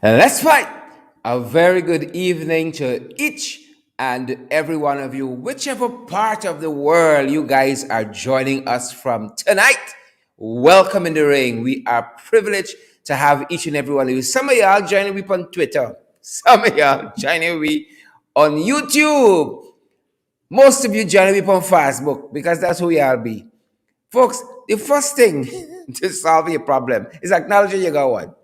Let's fight. A very good evening to each and every one of you, whichever part of the world you guys are joining us from tonight. Welcome in the ring. We are privileged to have each and every one of you. Some of y'all joining me on Twitter, some of y'all joining me on YouTube, most of you joining me on Facebook because that's who y'all be. Folks, the first thing to solve your problem is acknowledging you got one.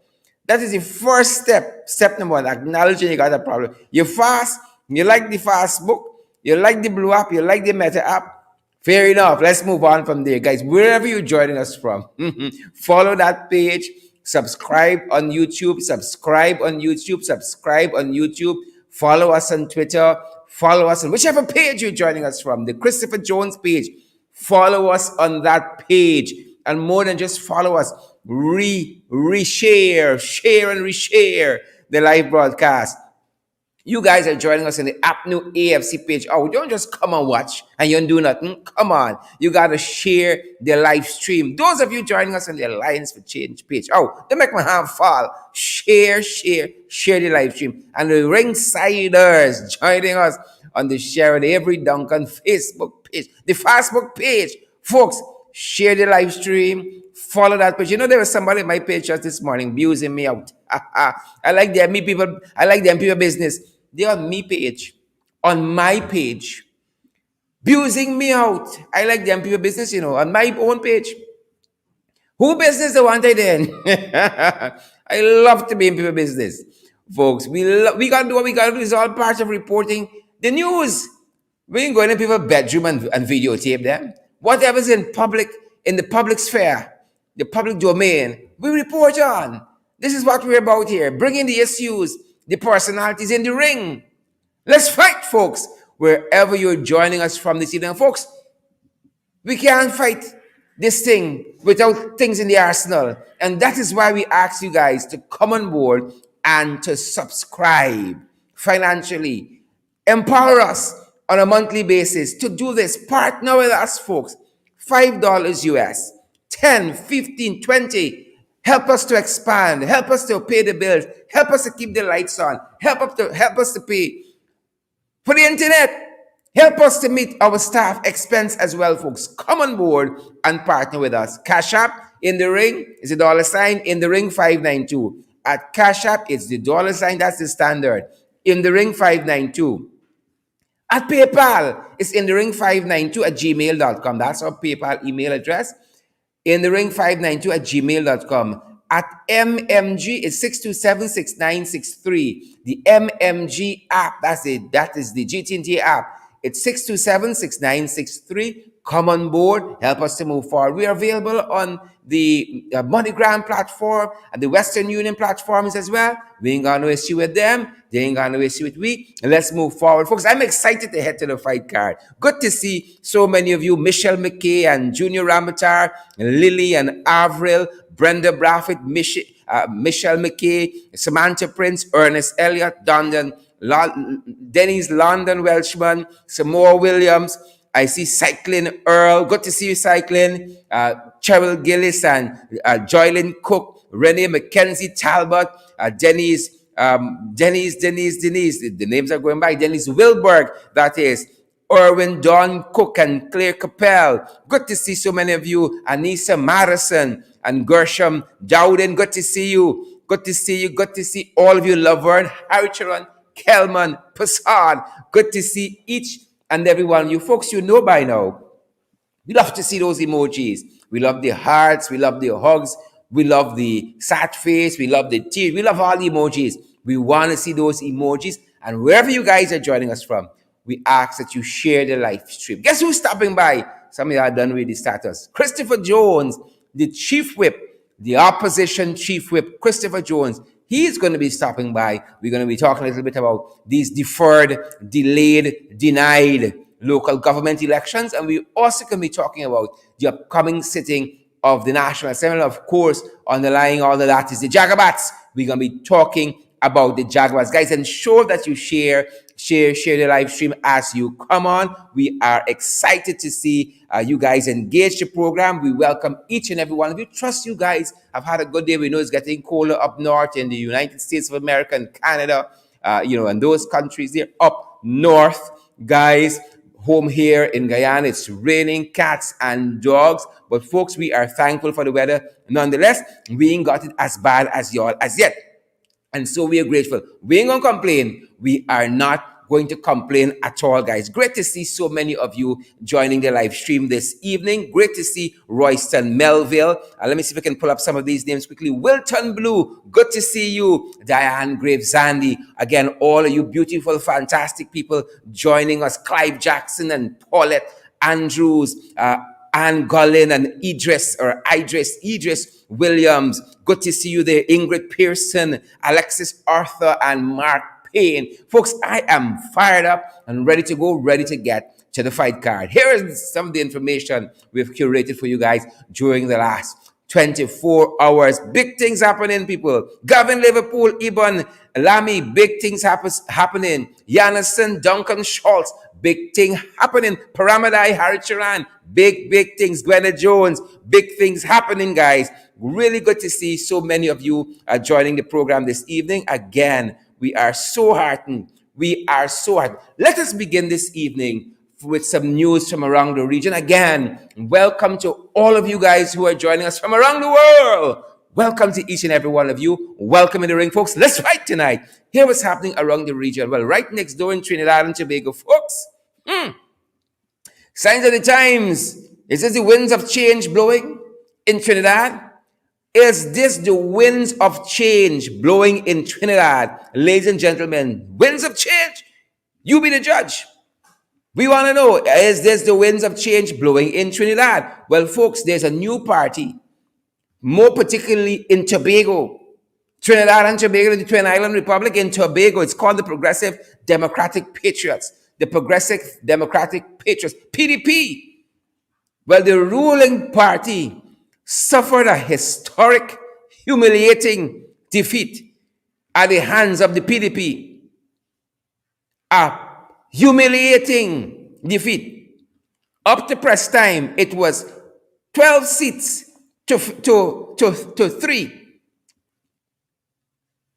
That is the first step. Step number one, acknowledging you got a problem. You fast, you like the fast book, you like the blue app, you like the meta app. Fair enough. Let's move on from there. Guys, wherever you're joining us from, follow that page, subscribe on YouTube, follow us on Twitter, follow us on whichever page you're joining us from, the Christopher Jones page. Follow us on that page. And more than just follow us, share and reshare the live broadcast. You guys are joining us in the App New AFC page. Oh, don't just come and watch and you don't do nothing. Come on. You got to share the live stream. Those of you joining us on the Alliance for Change page. Oh, don't make my hand fall. Share the live stream. And the Ringsiders joining us on the Sharon Avery Duncan Facebook page, the Facebook page. Folks, share the live stream. Follow that page. You know, there was somebody on my page just this morning abusing me out. I like them people. I like them people business. They're on me page, on my page, abusing me out. I like them people business, on my own page. Who business the one I then? I love to be in people business, folks. We gotta do what we gotta do. It's all part of reporting the news. We ain't going in people's bedroom and videotape them. Whatever's in the public sphere, the public domain, we report on. This is what we're about here. Bringing the issues, the personalities in the ring. Let's fight, folks, wherever you're joining us from this evening. Folks, we can't fight this thing without things in the arsenal. And that is why we ask you guys to come on board and to subscribe financially. Empower us on a monthly basis to do this. Partner with us, folks. $5 US, 10, 15, 20. Help us to expand. Help us to pay the bills. Help us to keep the lights on. Help us to pay for the internet. Help us to meet our staff expense as well, folks. Come on board and partner with us. Cash App in the ring is the $sign in the ring 592. At Cash App, it's the $sign. That's the standard. In the ring 592. At PayPal, it's in the ring 592 at gmail.com. That's our PayPal email address. In the ring 592 at gmail.com. At MMG, it's 627-6963. The MMG app, that is the GT&T app. It's 627-6963. Come on board, help us to move forward. We are available on the MoneyGram platform and the Western Union platforms as well. We ain't got no issue with them. They ain't got no issue with we. Let's move forward. Folks, I'm excited to head to the fight card. Good to see so many of you, Michelle McKay and Junior Ramatar, Lily and Avril, Brenda Braffett, Michelle McKay, Samantha Prince, Ernest Elliott, Denny's London Welshman, Samoa Williams. I see Cycling Earl. Good to see you, Cycling. Cheryl Gillis and Joylyn Cook, Renee McKenzie Talbot, Denise. The names are going by. Denise Wilberg, that is. Erwin Don Cook and Claire Capel. Good to see so many of you. Anissa Madison and Gershom Dowden. Good to see you. Good to see you. Good to see all of you. Laverne, Harricharon, Kelman, Passad. Good to see each and every one of you. Folks, you know by now, we love to see those emojis. We love the hearts. We love the hugs. We love the sad face. We love the tears. We love all the emojis. We want to see those emojis. And wherever you guys are joining us from, we ask that you share the live stream. Guess who's stopping by? Some of you are done with the status. Christopher Jones, the chief whip, the opposition chief whip, Christopher Jones. He's going to be stopping by. We're going to be talking a little bit about these deferred, delayed, denied local government elections. And we also going to be talking about the upcoming sitting of the National Assembly. Of course, underlying all of that is the Jagabats. We're going to be talking about the Jaguars. Guys, ensure that you share the live stream as you come on. We are excited to see you guys engage the program. We welcome each and every one of you. Trust you guys have had a good day. We know it's getting colder up north in the United States of America and Canada, and those countries there up north. Guys, home here in Guyana, it's raining cats and dogs. But folks, we are thankful for the weather. Nonetheless, we ain't got it as bad as y'all as yet. And so we are grateful. We ain't going to complain. We are not going to complain at all, guys. Great to see so many of you joining the live stream this evening. Great to see Royston Melville. Let me see if I can pull up some of these names quickly. Wilton Blue, good to see you. Diane Graves Zandy. Again, all of you beautiful, fantastic people joining us. Clive Jackson and Paulette Andrews, Ann Gullin and Idris Williams. Good to see you there. Ingrid Pearson, Alexis Arthur, and Mark Payne. Folks, I am fired up and ready to go, ready to get to the fight card. Here is some of the information we've curated for you guys during the last 24 hours. Big things happening, people. Gavin Liverpool, Ibn Lamy, big things happening. Yanison, Duncan Schultz, big thing happening. Paramadai Haricharan, big things. Gwenna Jones, big things happening, guys. Really good to see so many of you joining the program this evening. Again, we are so heartened. We are so heartened. Let us begin this evening with some news from around the region. Again, welcome to all of you guys who are joining us from around the world. Welcome to each and every one of you. Welcome in the ring, folks. Let's fight tonight. Hear what's happening around the region. Well, right next door in Trinidad and Tobago, folks. Signs of the times. Is this the winds of change blowing in Trinidad? Is this the winds of change blowing in Trinidad? Ladies and gentlemen, winds of change. You be the judge. We want to know, is this the winds of change blowing in Trinidad? Well, folks, there's a new party, more particularly in Tobago. Trinidad and Tobago, the Twin Island Republic in Tobago. It's called the Progressive Democratic Patriots. The Progressive Democratic Patriots, PPP. Well, the ruling party suffered a historic, humiliating defeat at the hands of the PPP. A humiliating defeat. Up to press time, it was 12 seats to 3.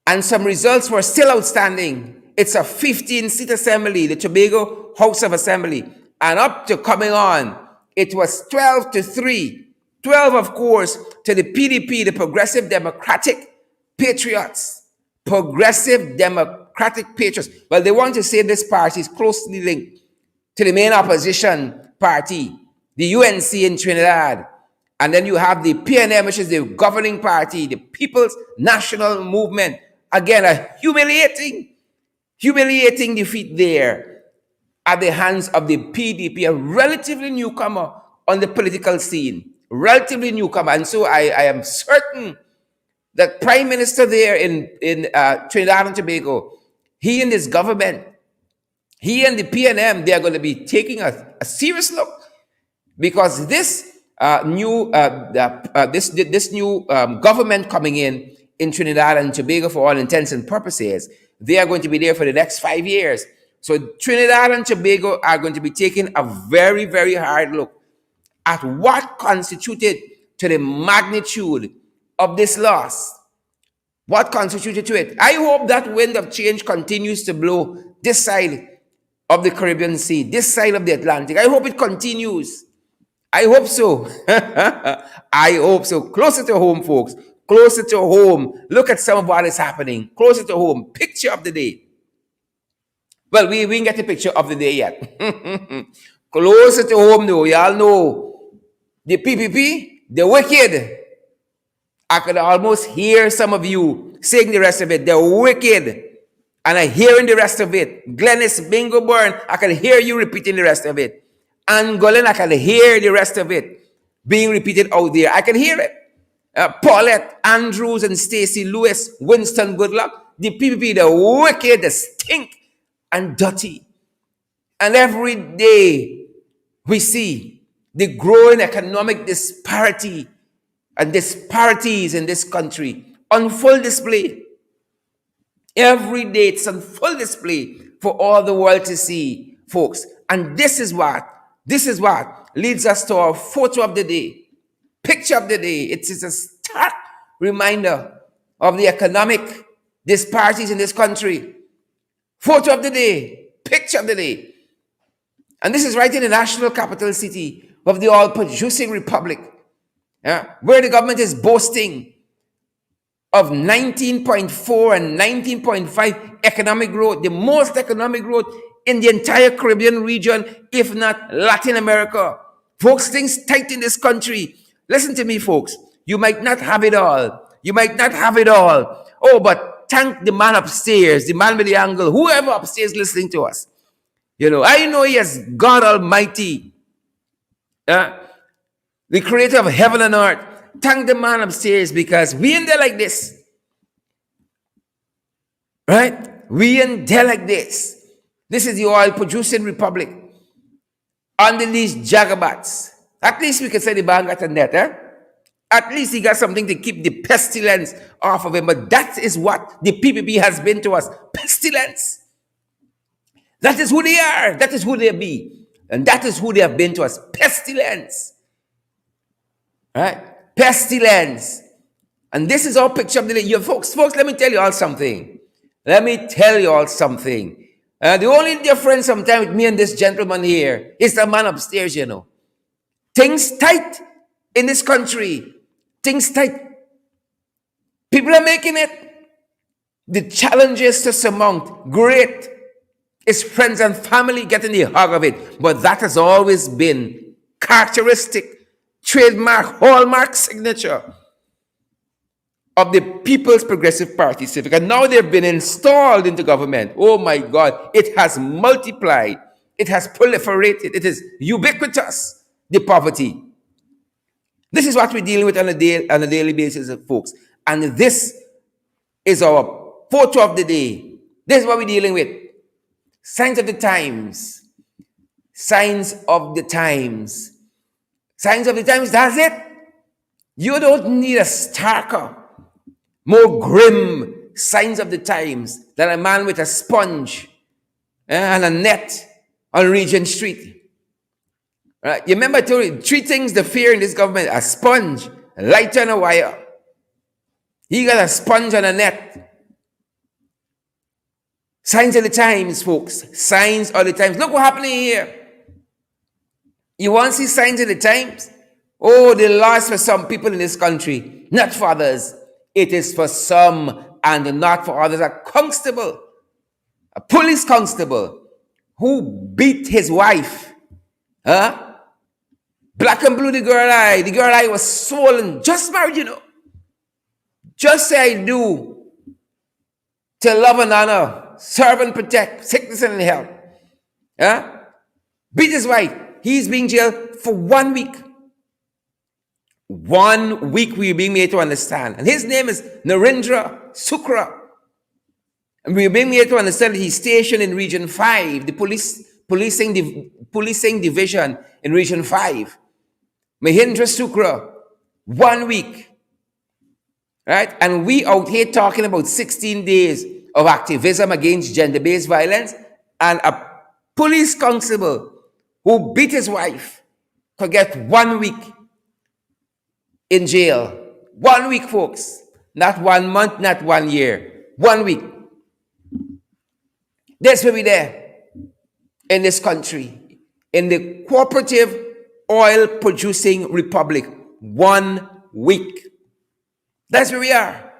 And some results were still outstanding. It's a 15-seat assembly, the Tobago House of Assembly. And up to coming on, it was 12-3. 12, of course, to the PDP, the Progressive Democratic Patriots. Progressive Democratic Patriots. Well, they want to say this party is closely linked to the main opposition party, the UNC in Trinidad. And then you have the PNM, which is the governing party, the People's National Movement. Again, a humiliating defeat there at the hands of the PDP, a relatively newcomer on the political scene. Relatively newcomer. And so I am certain that Prime Minister there in Trinidad and Tobago, he and his government, he and the PNM, they are going to be taking a serious look, because this new government coming in Trinidad and Tobago, for all intents and purposes, they are going to be there for the next 5 years. So Trinidad and Tobago are going to be taking a very, very hard look at what constituted to the magnitude of this loss. What constituted to it? I hope that wind of change continues to blow this side of the Caribbean Sea, this side of the Atlantic. I hope it continues. I hope so. I hope so. Closer to home, folks. Closer to home. Look at some of what is happening. Closer to home. Picture of the day. Well, we didn't get the picture of the day yet. Closer to home, though. Y'all know the PPP, the wicked. I could almost hear some of you saying the rest of it. The wicked. And I'm hearing the rest of it. Glennis Bingo Burn, I can hear you repeating the rest of it. And Golan, I can hear the rest of it being repeated out there. I can hear it. Paulette Andrews and Stacey Lewis, Winston Goodluck, the PPP, the wicked, the stink and dirty. And every day we see the growing economic disparity and disparities in this country on full display. Every day it's on full display for all the world to see, folks. And this is what leads us to our photo of the day, picture of the day. It is a stark reminder of the economic disparities in this country. Photo of the day, picture of the day. And this is right in the national capital city of the oil-producing republic, where the government is boasting of 19.4 and 19.5 economic growth, the most economic growth in the entire Caribbean region, if not Latin America. Folks, things tight in this country. Listen to me, folks. You might not have it all. You might not have it all. Oh, but thank the man upstairs, the man with the angle, whoever upstairs listening to us. I know he is God Almighty, the creator of heaven and earth. Thank the man upstairs, because we in there like this. Right? We in there like this. This is the oil producing republic. Under these jagabats. At least we can say the man got a net, At least he got something to keep the pestilence off of him. But that is what the PPP has been to us. Pestilence. That is who they are. That is who they be. And that is who they have been to us. Pestilence. Right? Pestilence. And this is our picture of the day. Folks, let me tell you all something. The only difference sometimes with me and this gentleman here is the man upstairs, Things tight in this country. Things tight. People are making it. The challenges to surmount, great. It's friends and family getting the hug of it. But that has always been characteristic, trademark, hallmark, signature of the People's Progressive Party Civic. And now they've been installed into government. Oh my God, it has multiplied. It has proliferated. It is ubiquitous, the poverty. This is what we're dealing with on a daily basis, folks. And this is our photo of the day. This is what we're dealing with. Signs of the times. Signs of the times. Signs of the times, that's it. You don't need a starker, more grim signs of the times than a man with a sponge and a net on Regent Street. Right? You remember I told you, three things to fear in this government: a sponge, a lighter, and a wire. He got a sponge and a net. Signs of the times, folks. Signs of the times. Look what's happening here. You want to see signs of the times? Oh, the loss for some people in this country, not for others. It is for some and not for others. A constable, a police constable, who beat his wife. Black and blue, the girl eye. The girl eye was swollen. Just married, Just say I do. To love and honor. Serve and protect, sickness and health. Beat his wife. He's being jailed for 1 week. 1 week we're being made to understand. And his name is Narendra Sukra. And we're being made to understand that he's stationed in Region 5, the policing division in Region 5. Mahindra Sukra, 1 week. Right? And we out here talking about 16 days of activism against gender-based violence, and a police constable who beat his wife could get 1 week in jail. 1 week, folks. Not 1 month, not 1 year. 1 week. That's where we're there in this country, in the cooperative oil-producing republic. 1 week. That's where we are.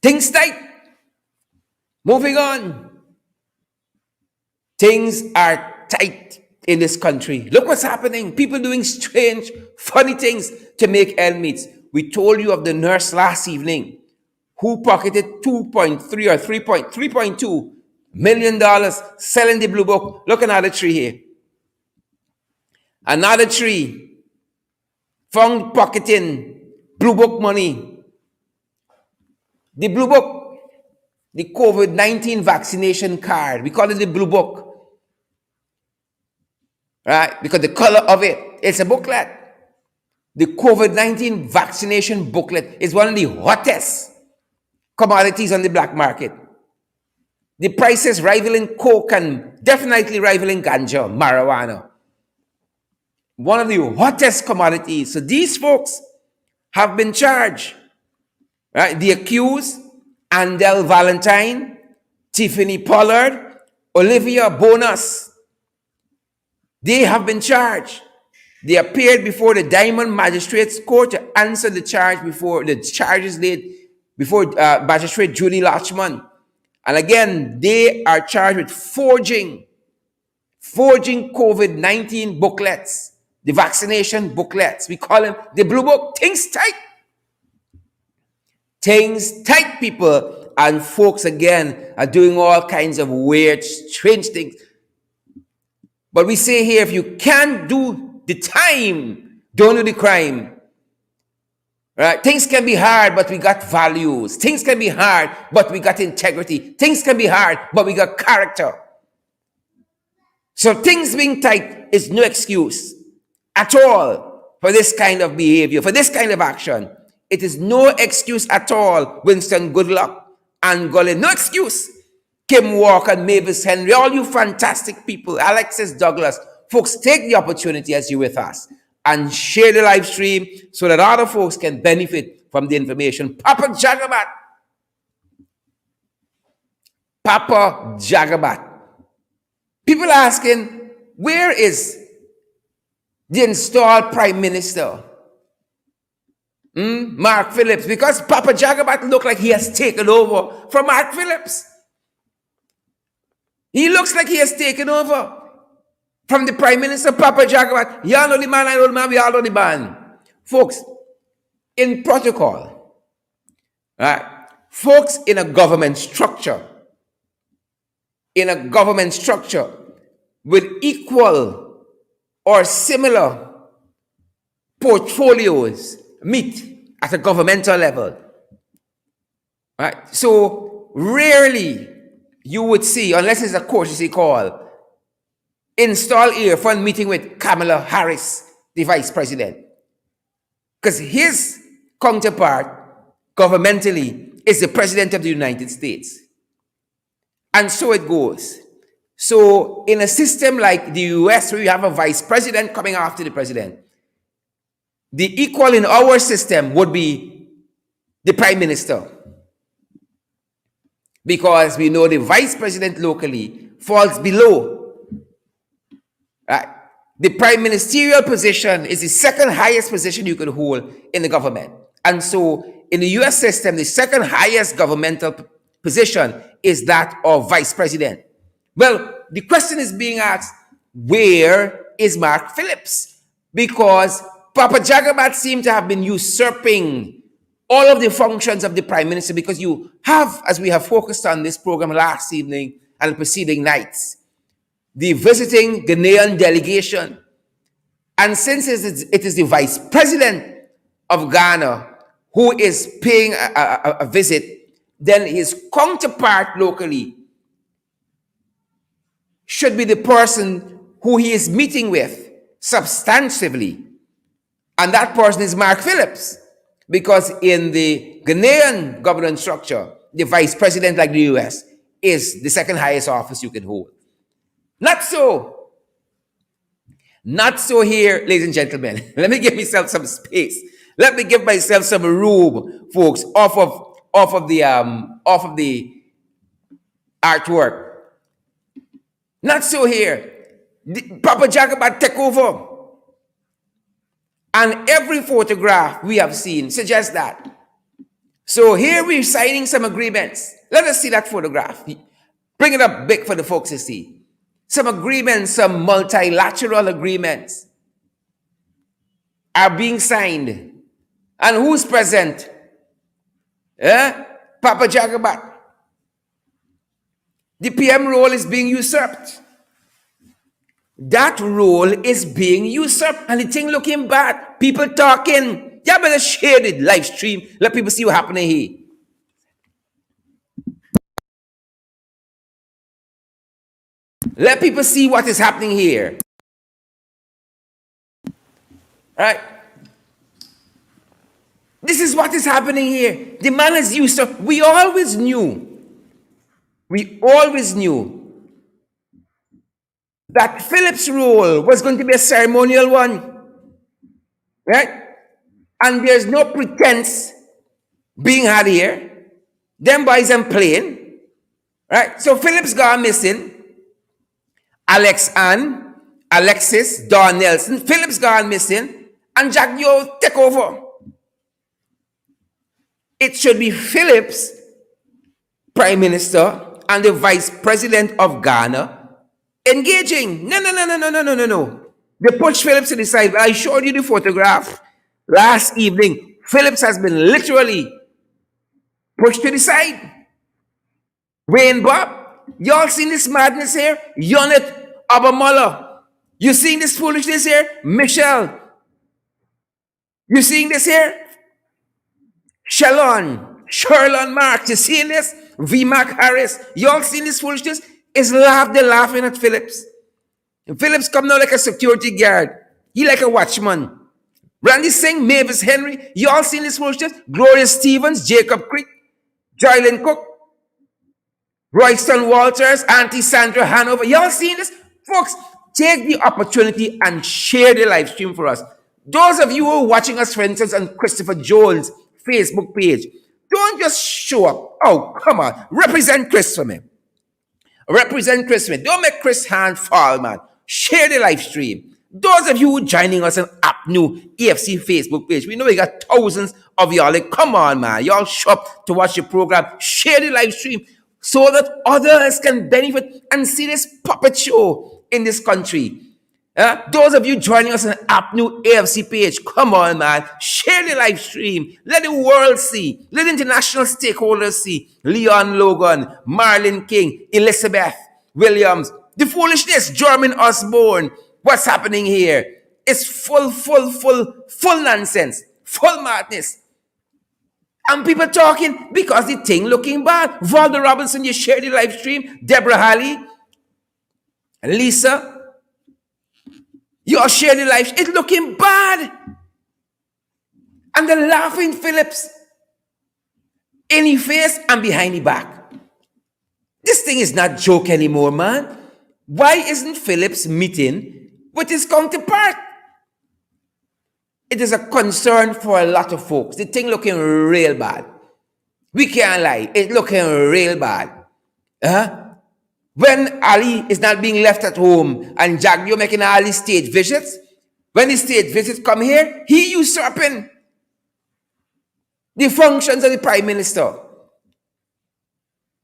Things tight. Moving on. Things are tight in this country. Look what's happening. People doing strange, funny things to make ends meet. We told you of the nurse last evening who pocketed $2.3 or $3.2 million selling the blue book. Look, another tree here. Another tree found pocketing blue book money. The blue book, the COVID-19 vaccination card. We call it the blue book. Right? Because the color of it, it's a booklet. The COVID-19 vaccination booklet is one of the hottest commodities on the black market. The prices rivaling coke and definitely rivaling ganja, marijuana. One of the hottest commodities. So these folks have been charged. Right? The accused, Andel Valentine, Tiffany Pollard, Olivia Bonas, they have been charged. They appeared before the Diamond Magistrates Court to answer the charges laid before Magistrate Julie Lachman. And again, they are charged with forging COVID-19 booklets, the vaccination booklets. We call them the Blue Book. Things tight, people. And folks, again, are doing all kinds of weird, strange things. But we say here, if you can't do the time, don't do the crime. Right? Things can be hard, but we got values. Things can be hard, but we got integrity. Things can be hard, but we got character. So things being tight is no excuse at all for this kind of behavior, for this kind of action. It is no excuse at all. Winston Goodluck, Ann Gullin, no excuse. Kim Walker, Mavis Henry, all you fantastic people, Alexis Douglas, folks, take the opportunity as you're with us and share the live stream so that other folks can benefit from the information. Papa Jagabat. People are asking, where is the installed Prime Minister? Mark Phillips, because Papa Jagabat looks like he has taken over from Mark Phillips. He looks like he has taken over from the Prime Minister, Papa Jagabat. Y'all know the man, I know the man, we all know the man. Folks, in protocol, right? Folks in a government structure, with equal or similar portfolios meet at a governmental level. Right? So rarely you would see, unless it's a courtesy call, install here for a meeting with Kamala Harris, the vice president. Because his counterpart, governmentally, is the president of the United States. And so it goes. So in a system like the US, where you have a vice president coming after the president, the equal in our system would be the prime minister. Because we know the vice president locally falls below. Right? The prime ministerial position is the second highest position you could hold in the government. And so in the US system, the second highest governmental position is that of vice president. Well, the question is being asked, where is Mark Phillips? Because Papa Jagabat seemed to have been usurping all of the functions of the prime minister, because you have, as we have focused on this program last evening and the preceding nights, the visiting Ghanaian delegation. And since it is the vice president of Ghana who is paying a visit, then his counterpart locally should be the person who he is meeting with substantively. And that person is Mark Phillips. Because in the Ghanaian governance structure, the vice president, like the US, is the second highest office you can hold. Not so. Not so here, ladies and gentlemen. Let me give myself some space. Let me give myself some room, folks, off of the artwork. Not so here. Papa Jagabat take over. And every photograph we have seen suggests that. So here we're signing some agreements. Let us see that photograph. Bring it up big for the folks to see. Some agreements, some multilateral agreements are being signed. And who's present? Papa Jagabat. The PM role is being usurped. That role is being usurped, and the thing looking bad. People talking. Yeah, better share the live stream. Let people see what's happening here. Let people see what is happening here. Right? This is what is happening here. The man is usurped. We always knew We always knew that Philip's role was going to be a ceremonial one, right? And there's no pretense being had here. Them boys and playing, right? So Philip's gone missing. Alexis, Don Nelson, Philip's gone missing, and Jack Yo take over. It should be Philip's Prime Minister and the Vice President of Ghana engaging. No. They push Phillips to the side. But I showed you the photograph last evening. Phillips has been literally pushed to the side. Wayne Bob, y'all seen this madness here? Yonit Abamola. You seeing this foolishness here? Michelle. You seeing this here? Sherlon Marks. You seeing this? V. Mark Harris. Y'all seen this foolishness? They're laughing at Phillips. Phillips come now like a security guard. He like a watchman. Randy Singh, Mavis Henry. Y'all seen this foolishness? Gloria Stevens, Jacob Crick, Joylyn Cook, Royston Walters, Auntie Sandra Hanover. Y'all seen this? Folks, take the opportunity and share the live stream for us. Those of you who are watching us, for instance, on Christopher Jones' Facebook page, don't just show up. Oh, come on. Represent Chris for me. Represent Chris for me. Don't make Chris hand fall, man. Share the live stream. Those of you who are joining us on AppNew AFC Facebook page, we know we got thousands of y'all. Like, come on, man. Y'all show up to watch the program. Share the live stream so that others can benefit and see this puppet show in this country. Those of you joining us on AppNew AFC page, come on, man. Share the live stream. Let the world see. Let international stakeholders see. Leon Logan, Marlon King, Elizabeth Williams. The foolishness, German Osborne. What's happening here? It's full nonsense. Full madness. And people talking because the thing looking bad. Valda Robinson, you share the live stream. Deborah Halley. Lisa. You all share the live. It's looking bad. And they're laughing Phillips in his face and behind his back. This thing is not joke anymore, man. Why isn't Phillips meeting with his counterpart? It is a concern for a lot of folks. The thing looking real bad. We can't lie. It's looking real bad. When Ali is not being left at home and Jagyo making Ali state visits, when the state visits come here, he usurping the functions of the Prime Minister.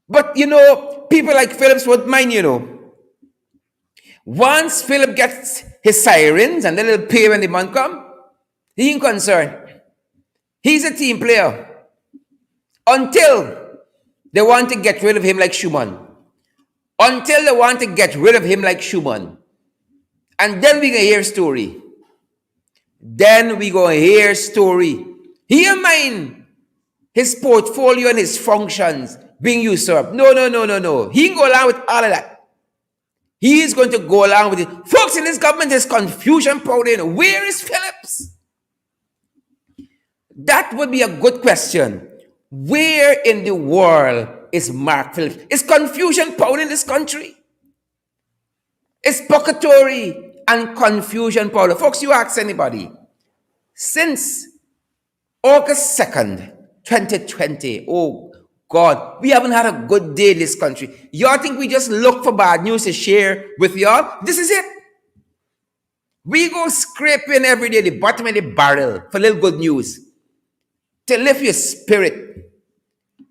But, people like Phillips would mind, Once Philip gets his sirens and the little pay when the man come, he ain't concerned. He's a team player. Until they want to get rid of him like Shuman. Until they want to get rid of him like Shuman. And then we gonna hear story. He ain't mind his portfolio and his functions being usurped. No. He ain't go along with all of that. He is going to go along with it. Folks in this government is confusion powdering. Where is Phillips? That would be a good question. Where in the world is Mark Phillips? Is confusion powder in this country? It's purgatory and confusion powder. Folks, you ask anybody. Since August 2nd, 2020, oh God, we haven't had a good day in this country. Y'all think we just look for bad news to share with y'all? This is it. We go scraping every day the bottom of the barrel for little good news. To lift your spirit.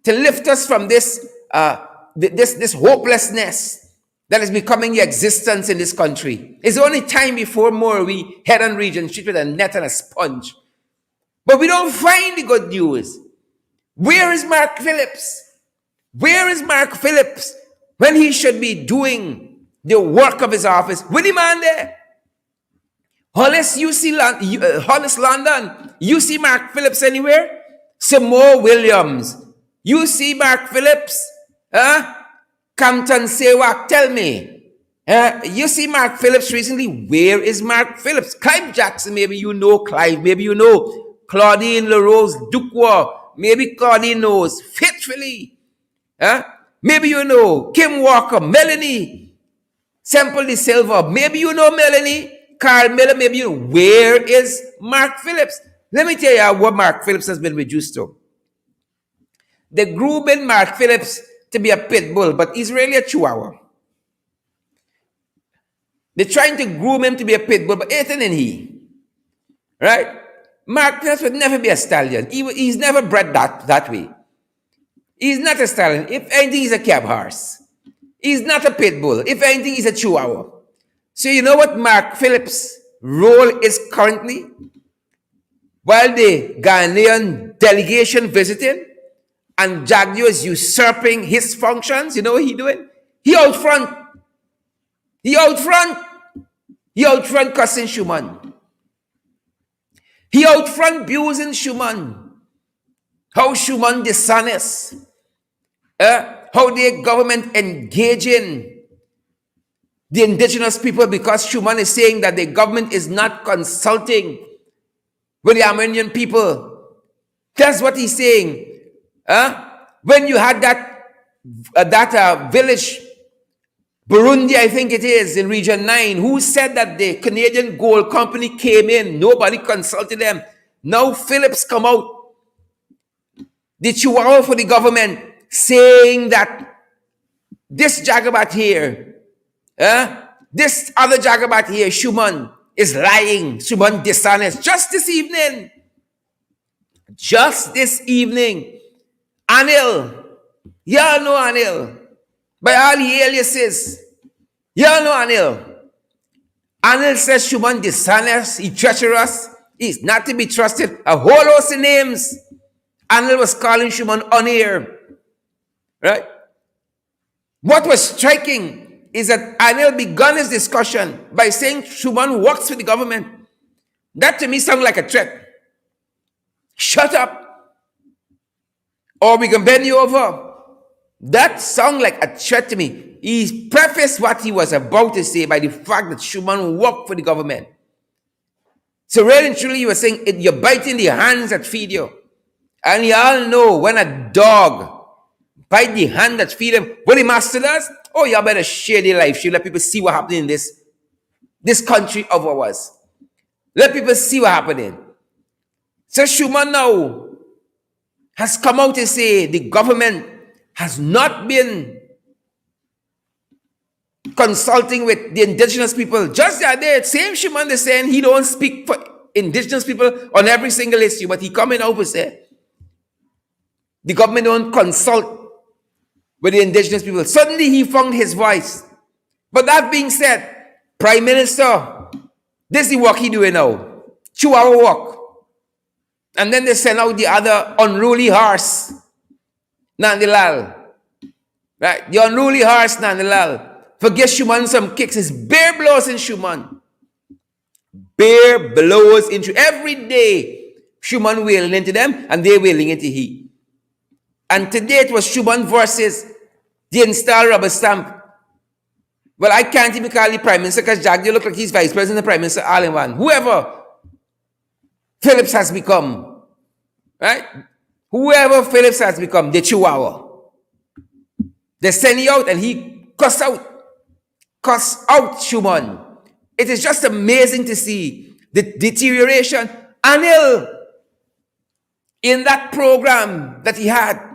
To lift us from this hopelessness that is becoming the existence in this country. It's only time before more we head on Regent Street with a net and a sponge. But we don't find the good news. Where is Mark Phillips? Where is Mark Phillips when he should be doing the work of his office? With him on there. Hollis London. You see Mark Phillips anywhere? Samoa Williams. You see Mark Phillips? Campton Sewak, tell me. You see Mark Phillips recently? Where is Mark Phillips? Clive Jackson, maybe you know Clive. Maybe you know Claudine LaRose Ducwa. Maybe Claudine knows. Faithfully. Maybe you know Kim Walker, Melanie Semple de Silva. Maybe you know Melanie, Carl Miller. Maybe you know. Where is Mark Phillips? Let me tell you what Mark Phillips has been reduced to. They're grooming Mark Phillips to be a pit bull, but he's really a chihuahua. They're trying to groom him to be a pit bull, but it isn't he. Right? Mark Phillips would never be a stallion. He's never bred that way. He's not a stallion. If anything, he's a cab horse. He's not a pit bull. If anything, he's a chihuahua. So you know what Mark Phillips' role is currently? While the Ghanaian delegation visiting and Jagdio is usurping his functions, you know what he's doing? He out front. He out front. He out front cussing Shuman. He out front abusing Shuman. How Shuman dishonest. How the government engaging the indigenous people because Shuman is saying that the government is not consulting with the Armenian people. That's what he's saying. When you had that village, Burundi, I think it is, in Region 9, who said that the Canadian Gold Company came in, nobody consulted them. Now Phillips come out, the chihuahua for the government, saying that this Jagabat here, this other Jagabat here, Shuman, is lying. Shuman dishonest. Just this evening, Anil, y'all know Anil, by all the aliases, y'all know Anil. Anil says Shuman dishonest, he treacherous, he's not to be trusted. A whole host of names. Anil was calling Shuman on air. Right? What was striking is that Anil began his discussion by saying Shuman works for the government. That to me sounds like a threat. Shut up, or we can bend you over. That sounds like a threat to me. He prefaced what he was about to say by the fact that Shuman worked for the government. So really and truly, you were saying you're biting the hands that feed you. And you all know when a dog bite the hand that feed him, what the master does? Oh, you better share their life. You let people see what happening in this country of ours. Let people see what happening. So Shuman now has come out to say the government has not been consulting with the indigenous people. Just the other day, same Shuman is saying he don't speak for indigenous people on every single issue, but he coming out and say the government don't consult with the indigenous people. Suddenly he found his voice. But that being said, Prime Minister, this is the work he doing now. 2-hour work. And then they send out the other unruly horse, Nandilal. Right? The unruly horse, Nandilal. Forget Shuman some kicks. It's bear blows in Shuman. Bear blows into every day. Shuman wailing into them and they wailing into he. And today it was Shuman versus the installed rubber stamp. Well, I can't even call the Prime Minister because Jagdio look like he's Vice President and Prime Minister all in one. Whoever Phillips has become, right? Whoever Phillips has become, the Chihuahua. They send you out and he cuss out Shuman. It is just amazing to see the deterioration. Anil, in that program that he had,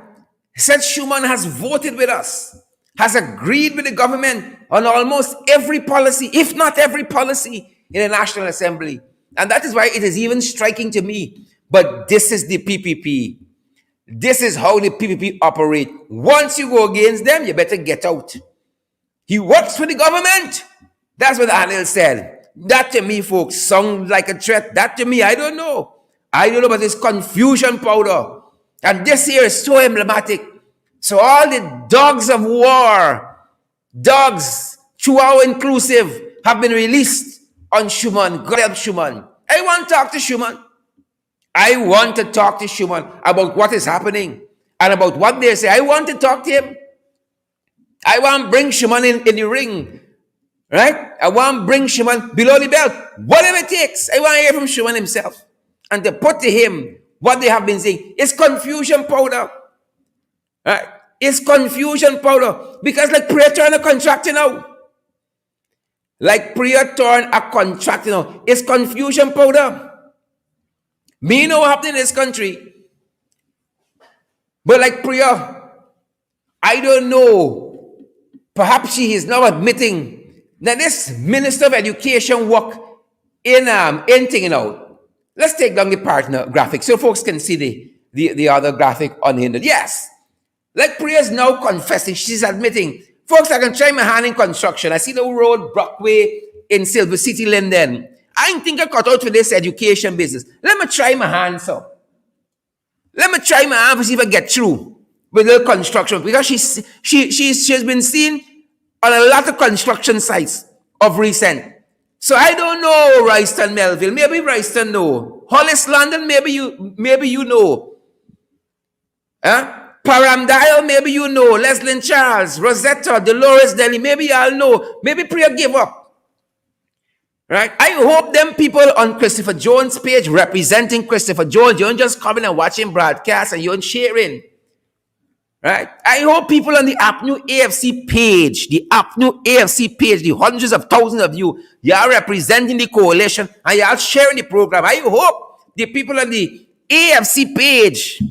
said Shuman has voted with us, has agreed with the government on almost every policy, if not every policy in the National Assembly. And that is why it is even striking to me. But this is the PPP. This is how the PPP operate. Once you go against them, you better get out. He works for the government. That's what Anil said. That to me, folks, sounds like a threat. That to me, I don't know. I don't know about this confusion powder. And this here is so emblematic. So all the dogs of war, dogs, Chihuahua inclusive, have been released on Shuman. God help Shuman. I want to talk to Shuman. I want to talk to Shuman about what is happening and about what they say. I want to talk to him. I want to bring Shuman in the ring. Right? I want to bring Shuman below the belt. Whatever it takes. I want to hear from Shuman himself. And to put to him what they have been saying. It's confusion powder. Right? is confusion powder. Because like prayer turn a contract, Like prayer turn a contract, It's confusion powder. Me know what happened in this country. But like prayer, I don't know. Perhaps she is now admitting that this Minister of Education work in thing, Let's take down the partner graphic so folks can see the other graphic unhindered. Yes. Like Priya's now confessing, she's admitting, folks, I can try my hand in construction. I see the road Brockway in Silver City, Linden. I ain't think I cut out for this education business. Let me try my hand, so. Let me try my hand to see if I get through with the construction. Because she's been seen on a lot of construction sites of recent. So I don't know Royston Melville. Maybe Royston know. Hollis London, maybe you know. Huh? Paramdial, maybe you know. Leslin Charles, Rosetta, Dolores Delhi, maybe y'all know. Maybe Priya give up. Right? I hope them people on Christopher Jones' page representing Christopher Jones, you don't just come in and watching broadcast and you're sharing. Right? I hope people on the APNU AFC page, the hundreds of thousands of you are representing the coalition and you are sharing the program. I hope the people on the AFC page,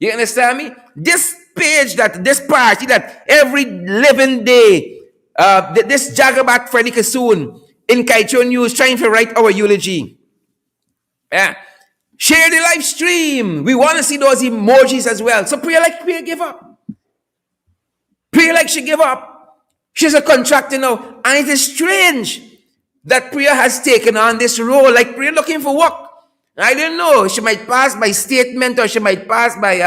you understand me? This page, this party that every living day, this Jagabat Freddy Kassoon in Kaito News trying to write our eulogy. Yeah. Share the live stream. We want to see those emojis as well. So Priya give up. Priya like she give up. She's a contractor now. And it is strange that Priya has taken on this role. Like Priya looking for work. I don't know. She might pass by statement or she might pass by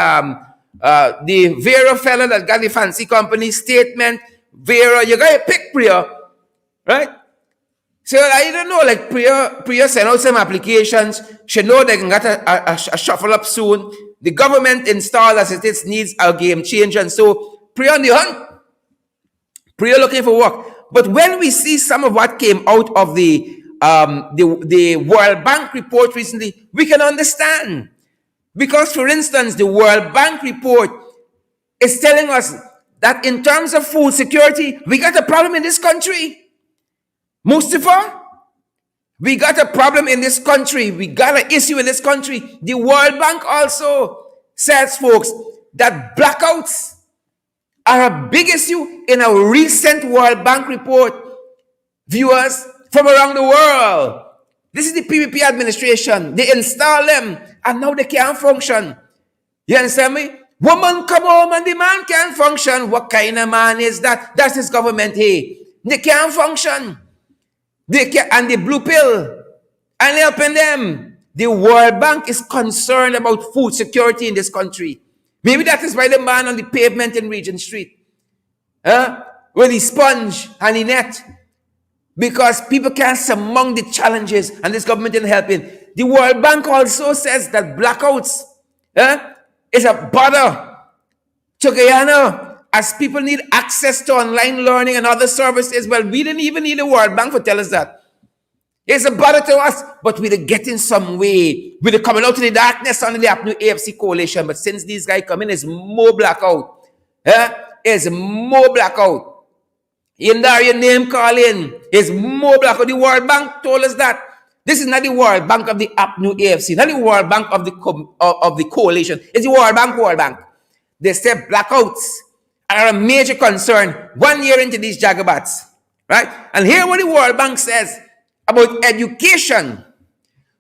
the Vera fellow that got the fancy company statement. Vera, you got to pick Priya. Right? So I don't know, like Priya sent out some applications. She know they can get a shuffle up soon. The government installed as it is needs a game changer. And so Priya on the hunt. Priya looking for work. But when we see some of what came out of the World Bank report recently, we can understand. Because, for instance, the World Bank report is telling us that in terms of food security, we got a problem in this country. Mustafa, we got a problem in this country. We got an issue in this country. The World Bank also says, folks, that blackouts are a big issue in a recent World Bank report. Viewers from around the world. This is the PPP administration. They install them and now they can't function. You understand me? Woman come home and the man can't function. What kind of man is that? That's his government. Hey, they can't function. And the blue pill and helping them. The World Bank is concerned about food security in this country. Maybe that is why the man on the pavement in Regent Street, with the sponge and the net, because people can't surmount the challenges and this government isn't helping. The World Bank also says that blackouts is a bother to Guyana. As people need access to online learning and other services, well, we didn't even need the World Bank to tell us that. It's a bother to us, but we're getting some way. We're coming out of the darkness under the APNU AFC coalition. But since these guys come in, it's more blackout. It's more blackout. In there, your name calling. It's more blackout. The World Bank told us that. This is not the World Bank of the APNU AFC, not the World Bank of the coalition. It's the World Bank. They say blackouts are a major concern 1 year into these jagabats, right? And here what the World Bank says about education.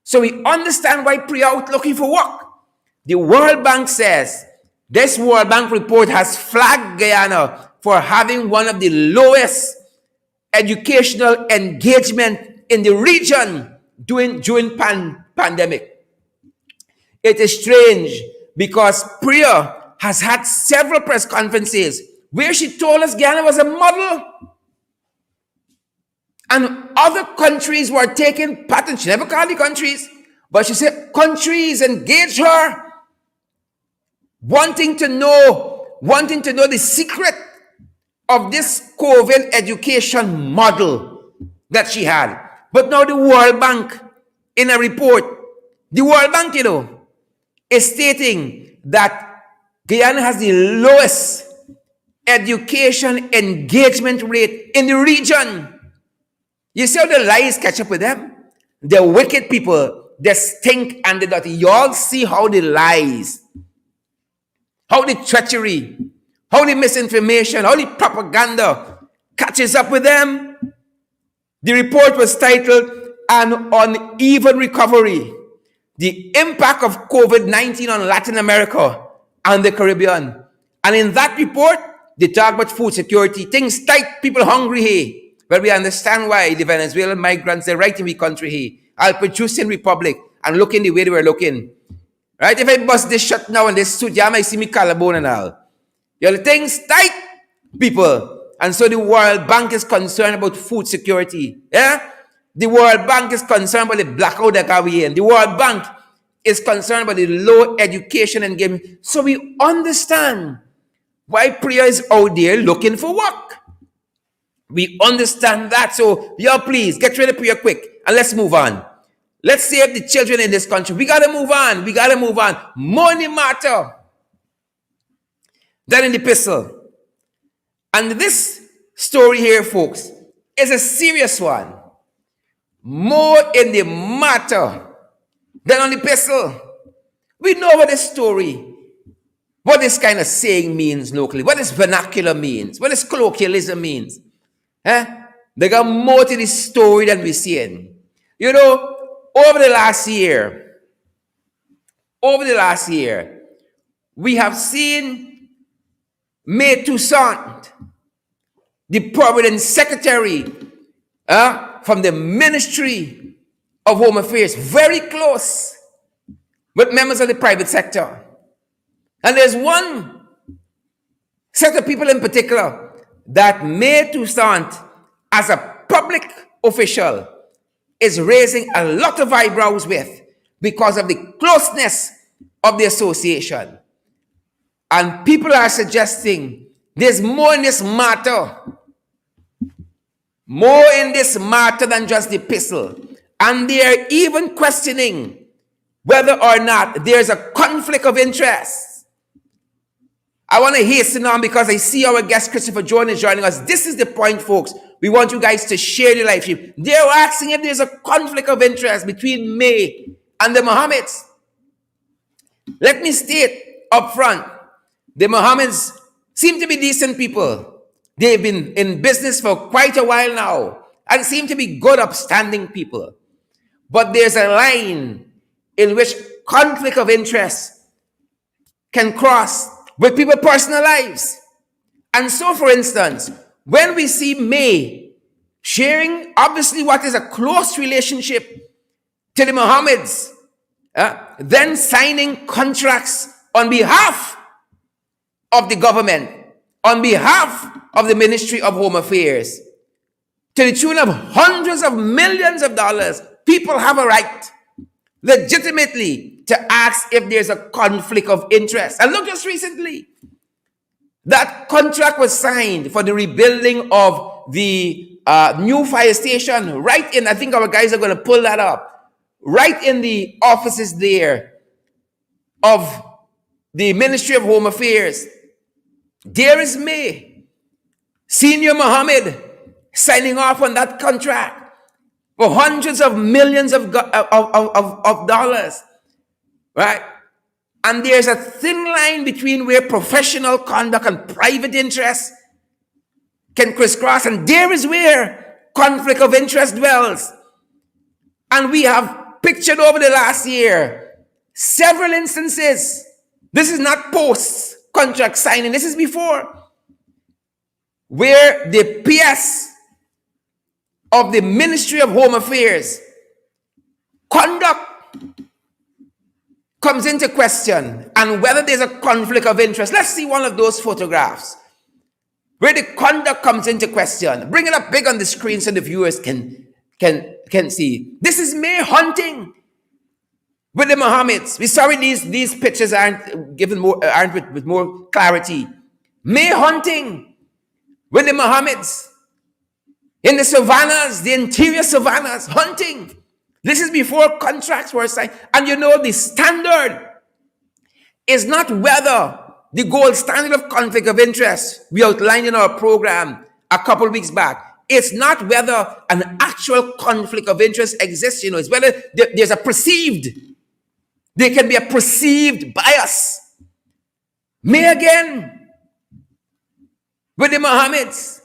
So we understand why Priya out looking for work. The World Bank says this World Bank report has flagged Guyana for having one of the lowest educational engagement in the region during pandemic. It is strange because Priya has had several press conferences where she told us Guyana was a model. And other countries were taking pattern. She never called the countries, but she said countries engaged her, wanting to know the secret of this COVID education model that she had. But now the World Bank, in a report, the World Bank, is stating that Guyana has the lowest education engagement rate in the region. You see how the lies catch up with them? The wicked people, they stink and the dirty. You all see how the lies, how the treachery, how the misinformation, how the propaganda catches up with them. The report was titled An Uneven Recovery: The Impact of COVID-19 on Latin America and the Caribbean. And in that report, they talk about food security. Things tight, people hungry here. But we understand why the Venezuelan migrants, they're right in the country here. I'll produce in Republic and looking the way they were looking. Right? If I bust this shut now and this suit, you might see me collarbone and all. Your things tight, people. And so the World Bank is concerned about food security. Yeah? The World Bank is concerned about the blackout that we in. The World Bank is concerned about the low education and game. So we understand why Priya is out there looking for work. We understand that. So, y'all please, get ready Priya quick and let's move on. Let's save the children in this country. We got to move on. We got to move on. Money matter than in the epistle. And this story here, folks, is a serious one. More in the matter than on the epistle. We know what this story, what this kind of saying means locally, what this vernacular means, what this colloquialism means. They got more to this story than we're seeing. You know, over the last year, we have seen May Toussaint, the Providence Secretary from the Ministry of Home Affairs, very close with members of the private sector. And there's one set of people in particular that May Toussaint, as a public official, is raising a lot of eyebrows with because of the closeness of the association. And people are suggesting there's more in this matter. More in this matter than just the epistle. And they're even questioning whether or not there's a conflict of interest. I want to hasten on because I see our guest Christopher Jordan is joining us. This is the point, folks. We want you guys to share the live stream. They're asking if there's a conflict of interest between May and the Mohammeds. Let me state up front, the Mohammeds seem to be decent people. They've been in business for quite a while now and seem to be good, upstanding people. But there's a line in which conflict of interest can cross with people's personal lives. And so, for instance, when we see May sharing, obviously, what is a close relationship to the Mohammeds, then signing contracts on behalf of the government, on behalf of the Ministry of Home Affairs, to the tune of hundreds of millions of dollars, people have a right legitimately to ask if there's a conflict of interest. And look, just recently, that contract was signed for the rebuilding of the new fire station right in, I think our guys are going to pull that up, right in the offices there of the Ministry of Home Affairs. There is May, Senior Mohammed, signing off on that contract for hundreds of millions of dollars, right? And there's a thin line between where professional conduct and private interest can crisscross, and there is where conflict of interest dwells. And we have pictured over the last year several instances. This is not post-contract signing, this is before, where the PS of the Ministry of Home Affairs conduct comes into question, and whether there's a conflict of interest. Let's see one of those photographs where the conduct comes into question. Bring it up big on the screen so the viewers can see. This is May hunting with the Mohammeds. We're sorry these pictures aren't with more clarity. May hunting with the Mohammeds in the savannas, the interior savannas, hunting. This is before contracts were signed. And you know, the standard is not whether the gold standard of conflict of interest we outlined in our program a couple weeks back. It's not whether an actual conflict of interest exists, it's whether there's a perceived, there can be a perceived bias. Me again, with the Mohammeds.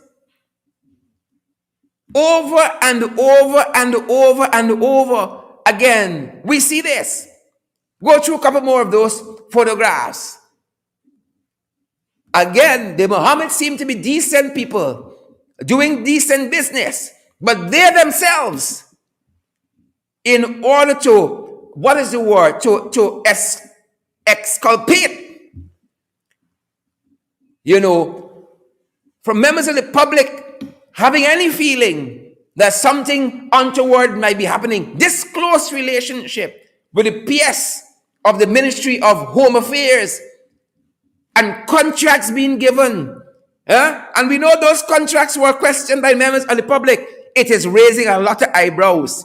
Over and over and over and over again, we see this. Go through a couple more of those photographs. Again, the Mohammeds seem to be decent people, doing decent business, but they themselves, in order to, what is the word, to exculpate, from members of the public having any feeling that something untoward might be happening. This close relationship with the PS of the Ministry of Home Affairs and contracts being given, and we know those contracts were questioned by members of the public. It is raising a lot of eyebrows,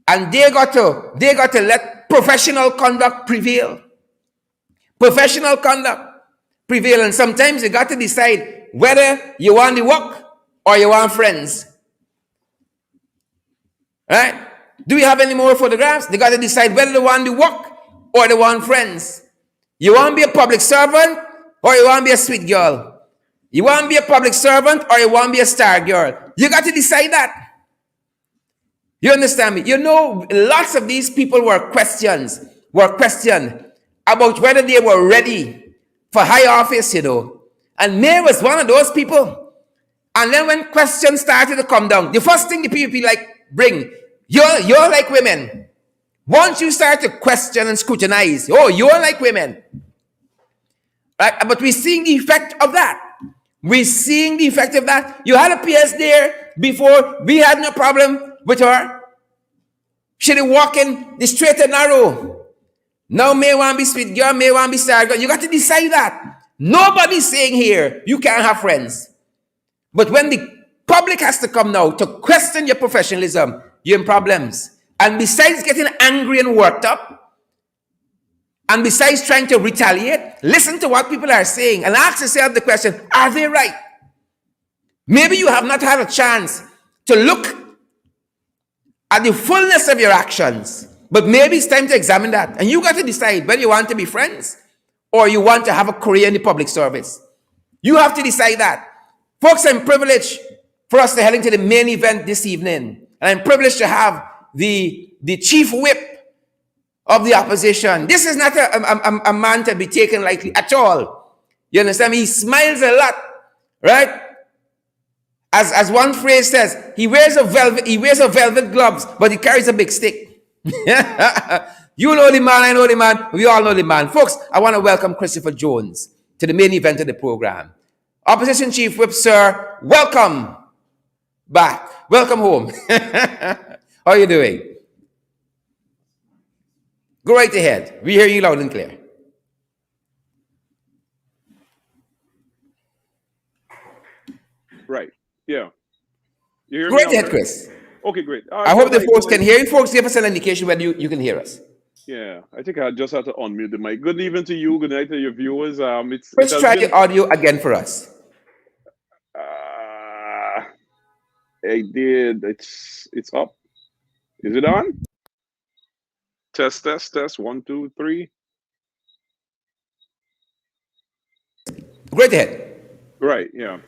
and they got to let professional conduct prevail. Professional conduct prevail, and sometimes you got to decide whether you want the work or you want friends. Right? Do we have any more photographs? They got to decide whether they want the work or they want friends. You want to be a public servant or you want to be a sweet girl? You want to be a public servant or you want to be a star girl? You got to decide that. You understand me? Lots of these people were questioned about whether they were ready for high office, And May was one of those people. And then when questions started to come down, the first thing the PPP bring, you're like women. Once you start to question and scrutinize, you're like women. Right? But we're seeing the effect of that. We're seeing the effect of that. You had a PS there before. We had no problem with her. She did walking the straight and narrow. Now May want to be sweet girl, May want to be star girl. You got to decide that. Nobody's saying here you can't have friends. But when the public has to come now to question your professionalism, you're in problems. And besides getting angry and worked up, and besides trying to retaliate, listen to what people are saying and ask yourself the question, are they right? Maybe you have not had a chance to look at the fullness of your actions, but maybe it's time to examine that. And you got to decide whether you want to be friends or you want to have a career in the public service. You have to decide that. Folks, I'm privileged for us to head into the main event this evening. And I'm privileged to have the chief whip of the opposition. This is not a man to be taken lightly at all. You understand me? He smiles a lot, right? As one phrase says, he wears a velvet gloves, but he carries a big stick. You know the man, I know the man, we all know the man. Folks, I want to welcome Christopher Jones to the main event of the program. Opposition Chief Whip, sir, welcome back. Welcome home. How are you doing? Go right ahead. We hear you loud and clear. Right. Yeah. You hear Go me right ahead, Chris. Okay, great. I hope the folks can hear you. Folks, give us an indication whether you can hear us. Yeah, I think I just had to unmute the mic. Good evening to you. Good night to your viewers. Let's try the audio again for us. I did. It's up. Is it on? Test. 1, 2, 3. Great ahead. Right. Yeah.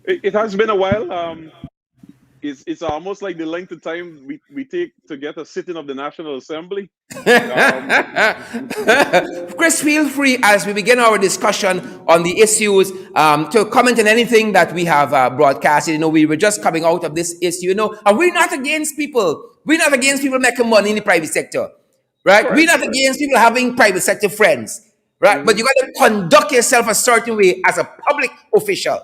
It has been a while. It's almost like the length of time we take to get a sitting of the National Assembly. Chris, feel free as we begin our discussion on the issues to comment on anything that we have broadcasted. We were just coming out of this issue, and we're not against people. We're not against people making money in the private sector, right? We're not against people having private sector friends, right? Mm-hmm. But you got to conduct yourself a certain way as a public official.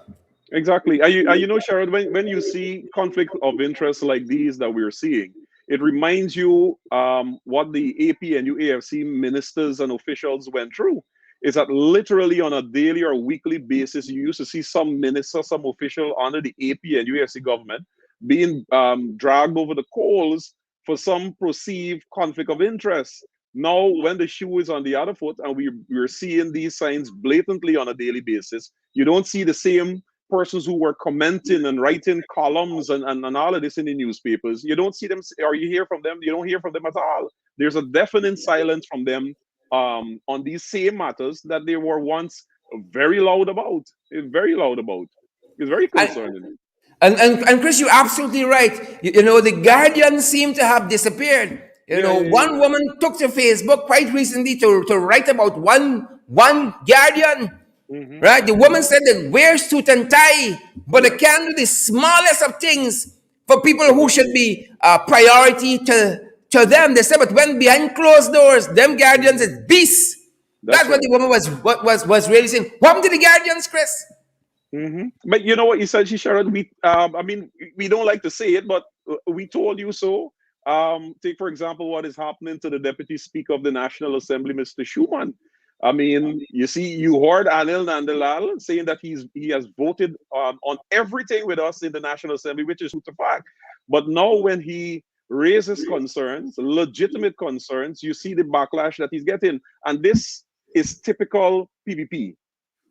Exactly. And Sherrod, when you see conflict of interest like these that we're seeing, it reminds you what the APNU AFC ministers and officials went through. Is that literally on a daily or weekly basis, you used to see some minister, some official under the APNU AFC government being dragged over the coals for some perceived conflict of interest. Now, when the shoe is on the other foot, and we're seeing these signs blatantly on a daily basis, you don't see the same persons who were commenting and writing columns and all of this in the newspapers. You don't see them, or you hear from them. You don't hear from them at all. There's a deafening silence from them on these same matters that they were once very loud about. Very loud about. It's very And, concerning. and Chris, you're absolutely right. The Guardian seem to have disappeared. Yeah, yeah, yeah. One woman took to Facebook quite recently to write about one Guardian. Hmm. Right? The woman Hmm. said that wear suit and tie, but they Yeah. can do the smallest of things for people who Hmm. should be priority to them. They said, but when behind closed doors, them Guardians Hmm. is beasts. That's That's what right. the woman was really saying. What happened to the Guardians, Chris? But you know what you said, she Sharon. I mean, we don't like to say it, but we told you so. Take for example what is happening to the Deputy Speaker of the National Assembly, Mr. Shuman. I mean, you see, you heard Anil Nandalal saying that he has voted on everything with us in the National Assembly, which is true to fact. But now, when he raises concerns, legitimate concerns, you see the backlash that he's getting, and this is typical PPP.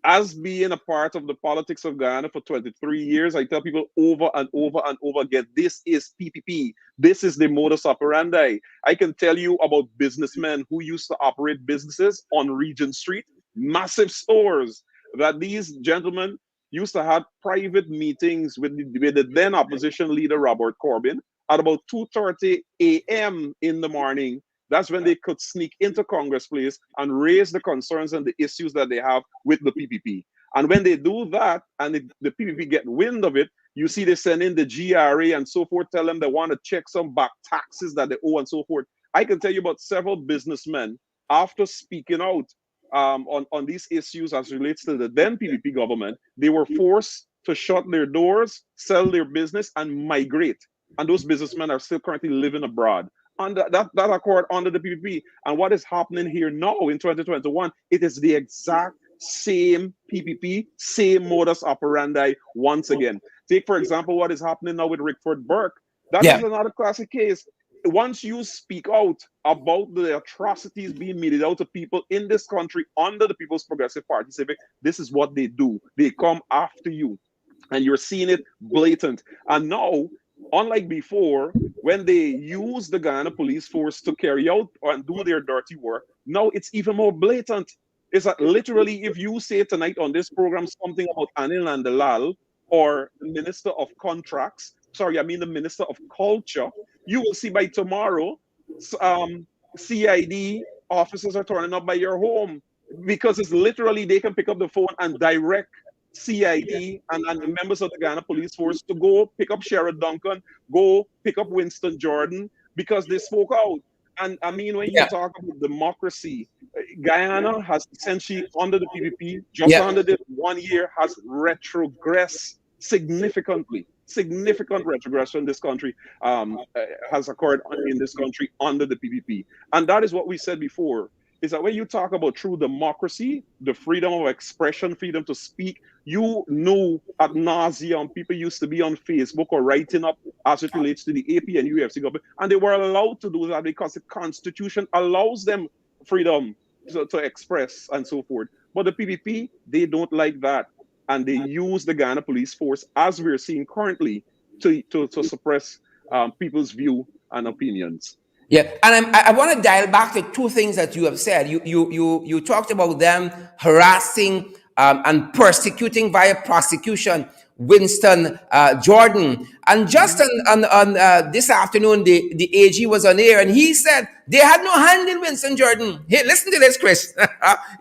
As being a part of the politics of Guyana for 23 years, I tell people over and over and over again, this is PPP. This is the modus operandi. I can tell you about businessmen who used to operate businesses on Regent Street, massive stores, that these gentlemen used to have private meetings with the then opposition leader, Robert Corbyn, at about 2:30 a.m. in the morning. That's when they could sneak into Congress Place and raise the concerns and the issues that they have with the PPP. And when they do that, and the PPP get wind of it, you see they send in the GRA and so forth, tell them they want to check some back taxes that they owe and so forth. I can tell you about several businessmen after speaking out on these issues as relates to the then PPP government. They were forced to shut their doors, sell their business, and migrate. And those businessmen are still currently living abroad under that accord under the PPP. And what is happening here now in 2021, it is the exact same PPP, same modus operandi once again. Take, for example, what is happening now with Rickford Burke. That is Yeah. another classic case. Once you speak out about the atrocities being meted out to people in this country under the People's Progressive Party, civic, this is what they do. They come after you, and you're seeing it blatant. And now, unlike before, when they use the Guyana police force to carry out and do their dirty work, now it's even more blatant. It's that literally, if you say tonight on this program something about Anil and Dalal or the Minister of Contracts, sorry, I mean the Minister of Culture, you will see by tomorrow, CID officers are turning up by your home, because it's literally they can pick up the phone and direct CID and the members of the Ghana Police Force to go pick up Sherrod Duncan, go pick up Winston Jordan, because they spoke out. And I mean, when you Yeah. talk about democracy, Guyana has essentially, under the PPP, just Yeah. under this 1 year, has retrogressed significantly. Significant retrogression in this country has occurred in this country under the PPP. And that is what we said before, is that when you talk about true democracy, the freedom of expression, freedom to speak, you know ad nauseum, people used to be on Facebook or writing up as it relates to the AP and UFC government, and they were allowed to do that because the Constitution allows them freedom to express and so forth. But the PPP, they don't like that, and they use the Ghana police force, as we're seeing currently, to suppress people's view and opinions. Yeah, and I want to dial back to two things that you have said. You talked about them harassing and persecuting via prosecution Winston Jordan, and just Mhm. on this afternoon, the AG was on air, and he said they had no hand in Winston Jordan. Hey, listen to this, Chris.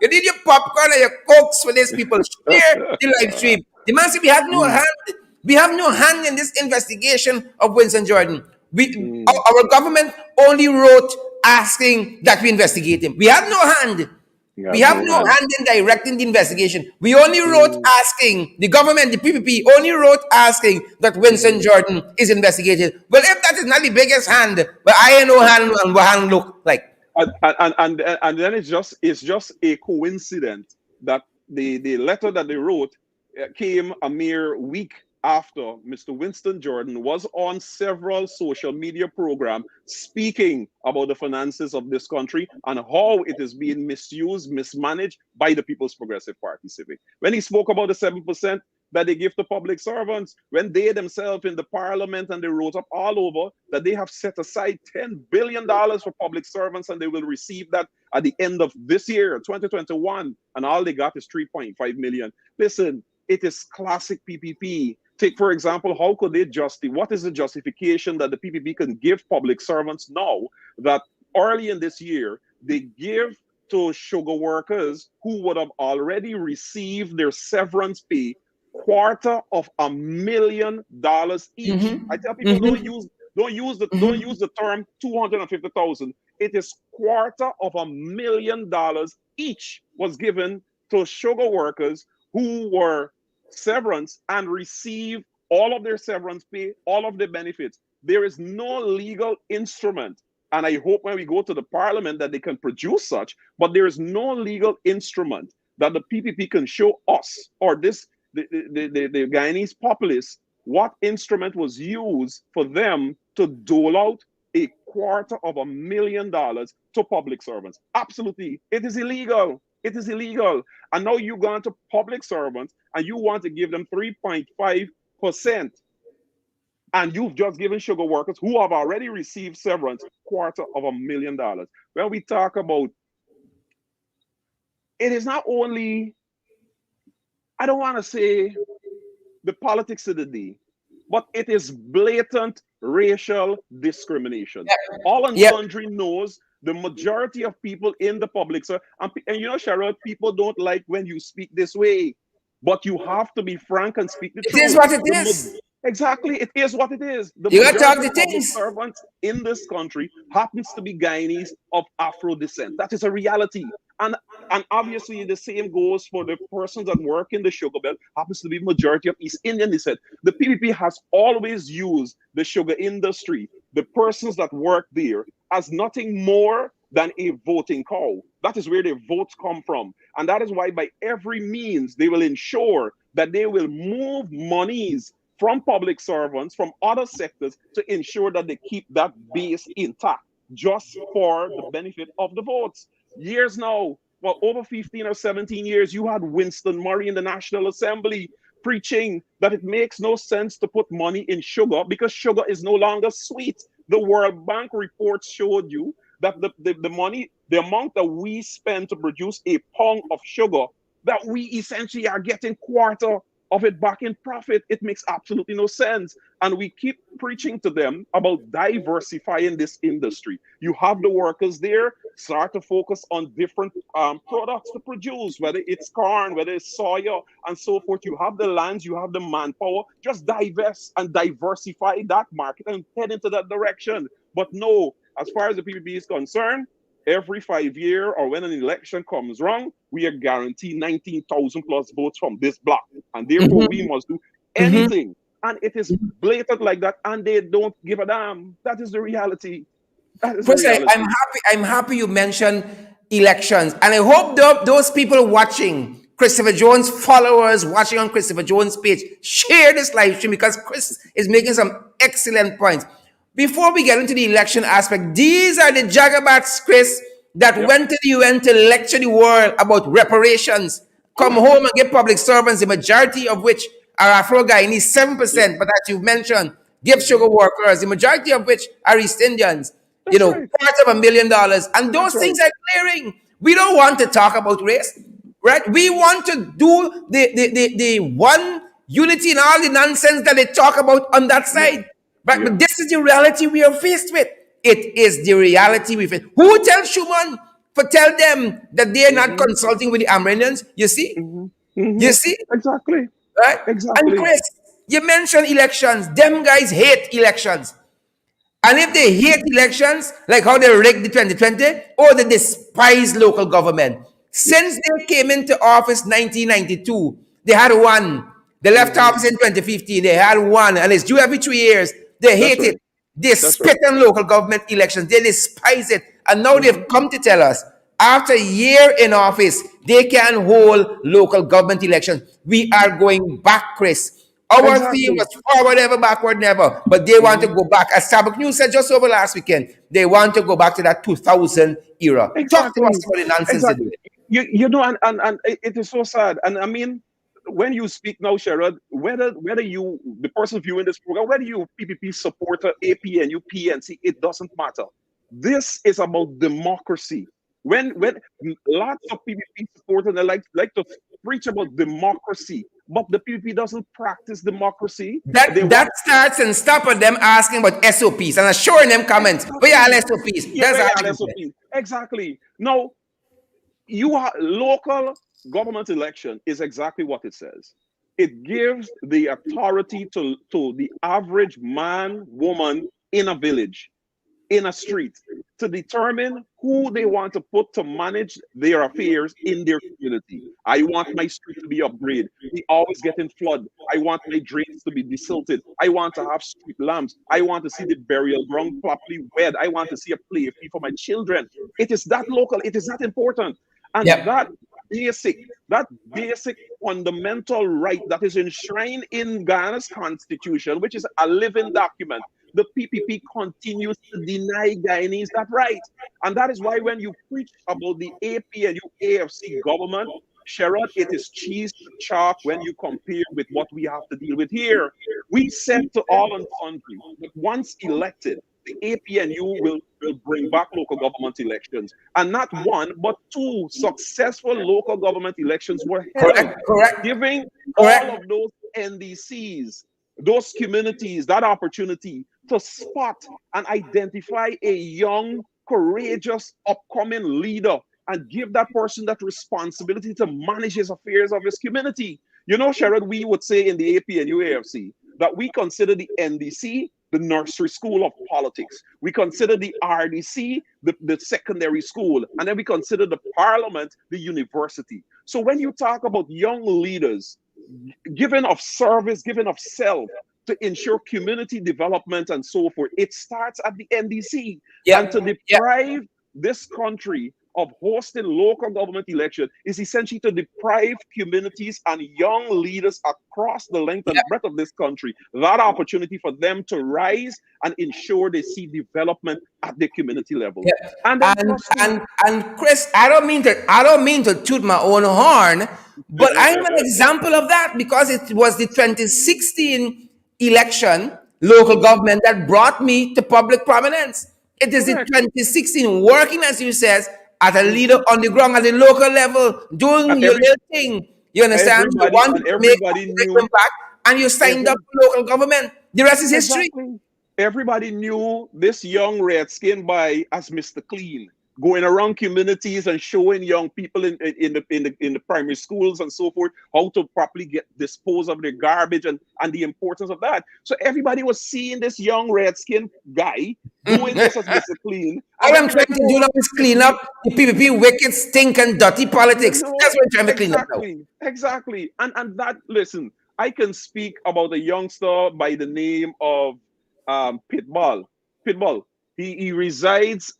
You need your popcorn and your cokes for these people. Share the live stream. The man said we had no Mm, hand. We have no hand in this investigation of Winston Jordan. mm, Our government only wrote asking that we investigate him. We have no hand. you We have have no no hand. hand in directing the investigation. We only wrote Mm, asking, the government, the PPP only wrote asking that Winston mm. Jordan is investigated. Well, if that is not the biggest hand, but I ain't no hand and what hand look like. And then it's just a coincidence that the letter that they wrote came a mere week after Mr. Winston Jordan was on several social media programs speaking about the finances of this country and how it is being misused, mismanaged by the People's Progressive Party Civic. When he spoke about the 7% that they give to public servants, when they themselves in the parliament and they wrote up all over that they have set aside $10 billion for public servants and they will receive that at the end of this year, 2021, and all they got is 3.5 million. Listen, it is classic PPP. Take, for example, how could they justify, what is the justification that the PPP can give public servants now that early in this year, they give to sugar workers who would have already received their severance pay $250,000 each. I tell people don't use the term 250,000. It is $250,000 each was given to sugar workers who were severance and receive all of their severance pay, all of the benefits. There is no legal instrument, and I hope when we go to the parliament that they can produce such, but there is no legal instrument that the PPP can show us or the Guyanese populace what instrument was used for them to dole out $250,000 to public servants. Absolutely. It is illegal. It is illegal. And now you go to public servants and you want to give them 3.5%. And you've just given sugar workers who have already received severance $250,000. When we talk about it is not only, I don't want to say the politics of the day, but it is blatant racial discrimination. All and Yep. sundry knows the majority of people in the public sector, and you know, Cheryl, people don't like when you speak this way, but you have to be frank and speak the It is truth. what it is. Exactly, it is what it is. The You gotta talk majority the of public things. servants in this country happens to be Guyanese of Afro descent. That is a reality. And and obviously the same goes for the persons that work in the sugar belt, happens to be majority of East Indian descent. The PPP has always used the sugar industry, the persons that work there, as nothing more than a voting cow. That is where their votes come from. And that is why by every means they will ensure that they will move monies from public servants, from other sectors, to ensure that they keep that base intact just for the benefit of the votes. Years now, well, over 15 or 17 years, you had Winston Murray in the National Assembly preaching that it makes no sense to put money in sugar because sugar is no longer sweet. The World Bank reports showed you that the money, the amount that we spend to produce a pound of sugar, that we essentially are getting quarter of it back in profit. It makes absolutely no sense. And we keep preaching to them about diversifying this industry. You have the workers there, start to focus on different products to produce, whether it's corn, whether it's soya, and so forth. You have the lands, you have the manpower. Just divest and diversify that market and head into that direction. But no, as far as the PPP is concerned, every 5 year or when an election comes wrong, we are guaranteed 19,000 plus votes from this block. And therefore, we must do anything. And it is blatant like that, and they don't give a damn. That is the reality. That is the First, I'm reality. happy. I'm happy you mentioned elections, and I hope those people watching, Christopher Jones followers watching on Christopher Jones' page, share this live stream because Chris is making some excellent points. Before we get into the election aspect, these are the jagabats, Chris, that Yep. went to the UN to lecture the world about reparations. Come home and give public servants, the majority of which are Afro-Guyanese, Yep. 7%, but as you've mentioned, give sugar workers, the majority of which are East Indians, That's right. $250,000. And those That's right. things are clearing. We don't want to talk about race, right? We want to do the one unity and all the nonsense that they talk about on that Yep. side. But, Yep. but this is the reality we are faced with. It is the reality we face. Who tells Shuman for tell them that they are not Mm-hmm. consulting with the Amranians? You see? Mm-hmm. Mm-hmm. You see? Exactly. Right? And Exactly. Chris, you mentioned elections. Them guys hate elections. And if they hate elections, like how they rigged the 2020, or they despise local government. Since Yes. they came into office 1992, they had one. They left Mm-hmm. office in 2015, they had one. And it's due every 3 years. They That's hate right. it. They That's right. spit on local government elections. They despise it. And now Mm-hmm. they've come to tell us, after a year in office, they can hold local government elections. We are going back, Chris. Our theme Exactly. was forward ever, backward never. But they want to Mhm. go back. As Sabak News said just over last weekend, they want to go back to that 2000 era. Talk to us Exactly. about the nonsense they're Exactly. doing. You know, and it is so sad. And I mean, when you speak now, Sherrod, whether you the person viewing this program, whether you PPP supporter, APNU, PNC, it doesn't matter. This is about democracy. When lots of PPP supporters they like to preach about democracy, but the PPP doesn't practice democracy. They That want starts and stop at them asking about SOPs and assuring them comments. But yeah, exactly. SOPs. Yeah, That's where how you are they do it. SOP. Exactly. Now, you are local government election is exactly what it says. It gives the authority to the average man, woman in a village, in a street, to determine who they want to put to manage their affairs in their community. I want my street to be upgraded. We always get in flood. I want my drains to be desilted. I want to have street lamps. I want to see the burial ground properly wed. I want to see a play field for my children. It is that local. It is that important. And Yep. basic, that basic fundamental right that is enshrined in Ghana's constitution, which is a living document, the PPP continues to deny Guyanese that right. And that is why when you preach about the APNU AFC government, Sherrod, it is cheese to chalk when you compare with what we have to deal with here. We said to all and sundry that once elected, the APNU will bring back local government elections. And not one, but two successful local government elections were held, Correct. Correct. giving all Correct. of those NDCs, those communities, that opportunity to spot and identify a young, courageous, upcoming leader and give that person that responsibility to manage his affairs of his community. You know, Sherrod, we would say in the AP and UAFC that we consider the NDC the nursery school of politics. We consider the RDC the secondary school, and then we consider the parliament the university. So when you talk about young leaders, giving of service, giving of self to ensure community development and so forth, it starts at the NDC. And to Yep. Yep. deprive this country of hosting local government election is essentially to deprive communities and young leaders across the length and breadth of this country that opportunity for them to rise and ensure they see development at the community level. Yeah. And then And plus two. and Chris, I don't mean to toot my own horn, but I am an example of that because it was the 2016 election local government that brought me to public prominence. It is the Correct. 2016 working, as you says, as a leader Mhm. on the ground at the local level, doing And your little thing. You understand? You wanted to make a everybody big knew impact, and you signed every up for local government. The rest is history. exactly. Everybody knew this young redskin boy as Mr. Clean, going around communities and showing young people in the primary schools and so forth how to properly get dispose of their garbage and the importance of that. So everybody was seeing this young redskin guy doing this as Mr. Clean, and All then I'm trying to do before now is the clean up the PPP wicked, stink, and dirty you politics. know, That's what I'm trying to clean up now. exactly. And that listen, I can speak about a youngster by the name of Pitbull. Pitbull. He resides.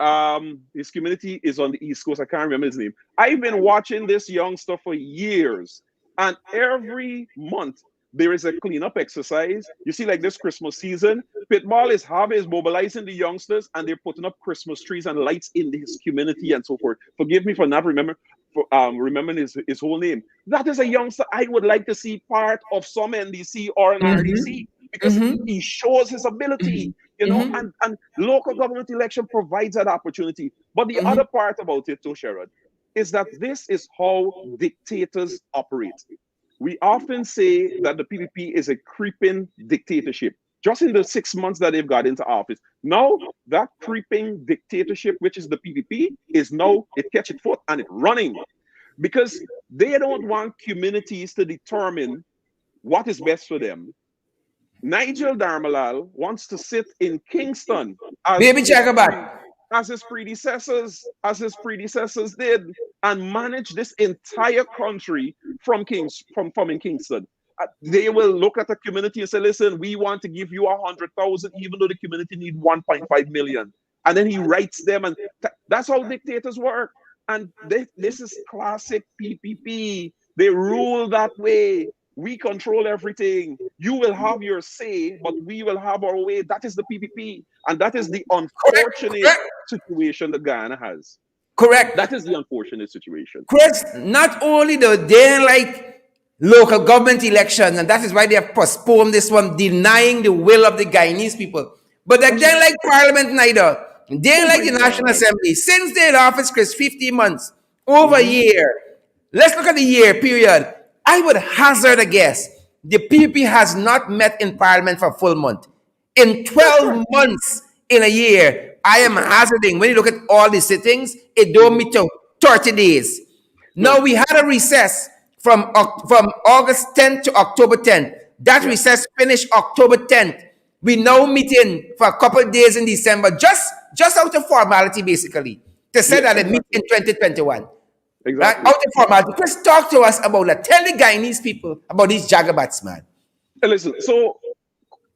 His community is on the East Coast. I can't remember his name. I've been watching this youngster for years, and every month there is a cleanup exercise. You see, like this Christmas season, Pitbull is mobilizing the youngsters, and they're putting up Christmas trees and lights in his community and so forth. Forgive me for not remembering his whole name. That is a youngster I would like to see part of some NDC or an RDC because Mm-hmm. he shows his ability, Mm-hmm. and local government election provides that opportunity. But the Mm-hmm. other part about it too, Sherrod, is that this is how dictators operate. We often say that the PPP is a creeping dictatorship. Just in the 6 months that they've got into office, now that creeping dictatorship, which is the PPP, is now it catch its foot and it's running because they don't want communities to determine what is best for them. Nigel Darmalal wants to sit in Kingston as Baby his Chakabat. predecessors did and manage this entire country from in Kingston. They will look at the community and say, "Listen, we want to give you 100,000, even though the community need 1.5 million." And then he writes them, and that's how dictators work. And this is classic PPP. They rule that way. We control everything. You will have your say, but we will have our way. That is the PPP. And that is the Correct, unfortunate correct, situation that Guyana has. That correct. is the unfortunate situation. Chris, not only though they didn't like local government elections, and that is why they have postponed this one, denying the will of the Guyanese people. But they didn't Absolutely. like Parliament neither. They didn't Oh like my the National God. Assembly. Since they're in office, Chris, 15 months, over a Hmm. year. Let's look at the year period. I would hazard a guess. The PPP has not met in Parliament for a full month. In That's 12 correct. months in a year, I am That's right. hazarding, when you look at all the sittings, it don't Hmm. meet to 30 days. Now, No. we had a recess from August 10th to October 10th. That Yeah. recess finished October 10th. We now meeting for a couple of days in December, just out of formality, basically, to say Yes, that they meet exactly. in 2021. Right? Out Exactly. of formality. Please talk to us about that. Tell the Guyanese people about these jagabats, man. Listen,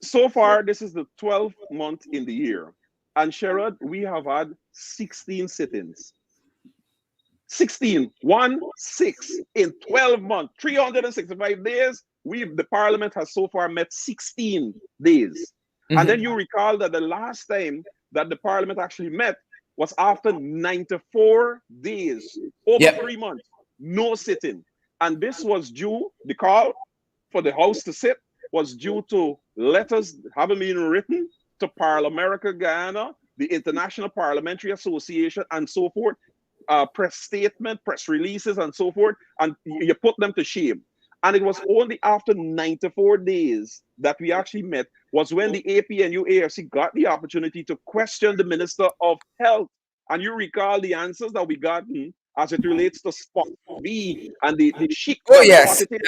so far, this is the 12th month in the year. And Sherrod, we have had 16 sit-ins. 16, 6 in 12 months, 365 days. The parliament has so far met 16 days. And then you recall that the last time that the parliament actually met was after 94 days, over Yep. 3 months, no sitting. And this was due, the call for the House to sit was due to letters having been written to Parliamerica Guyana, the International Parliamentary Association, and so forth, press statement, press releases, and so forth, and you put them to shame. And it was only after 94 days that we actually met was when the APNU AFC got the opportunity to question the Minister of Health. And you recall the answers that we got as it relates to Spot B and the sheep Oh, that brought yes. it in.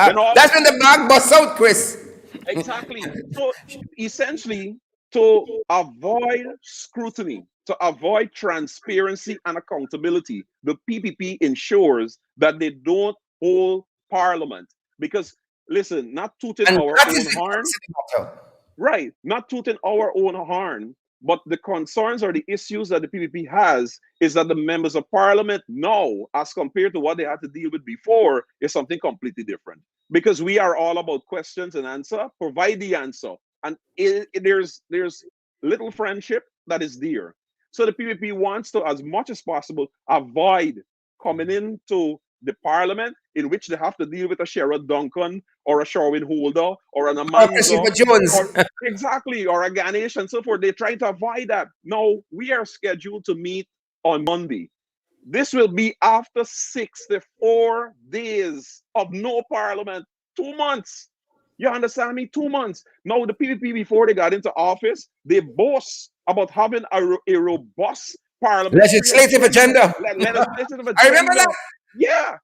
When all That's when the bag busts out, Chris. Exactly. So essentially, to avoid scrutiny, to avoid transparency and accountability, the PPP ensures that they don't hold parliament. Because, listen, not tooting And our that is own the horn, crux of the matter. right? Not tooting our own horn, but the concerns or the issues that the PPP has is that the members of parliament now, as compared to what they had to deal with before, is something completely different. Because we are all about questions and answer, provide the answer. And there's little friendship that is there. So the PPP wants to, as much as possible, avoid coming into the parliament in which they have to deal with a Sherrod Duncan or a Sherwin Holder or an Oh, Christopher Amanzo Jones. or exactly, or a Ganesh and so forth. They try to avoid that. No, we are scheduled to meet on Monday. This will be after 64 days of no parliament, 2 months. You understand me? 2 months. Now, the PPP, before they got into office, they boast about having a robust parliamentary Legislative agenda, agenda. legislative I remember agenda. that. Yeah,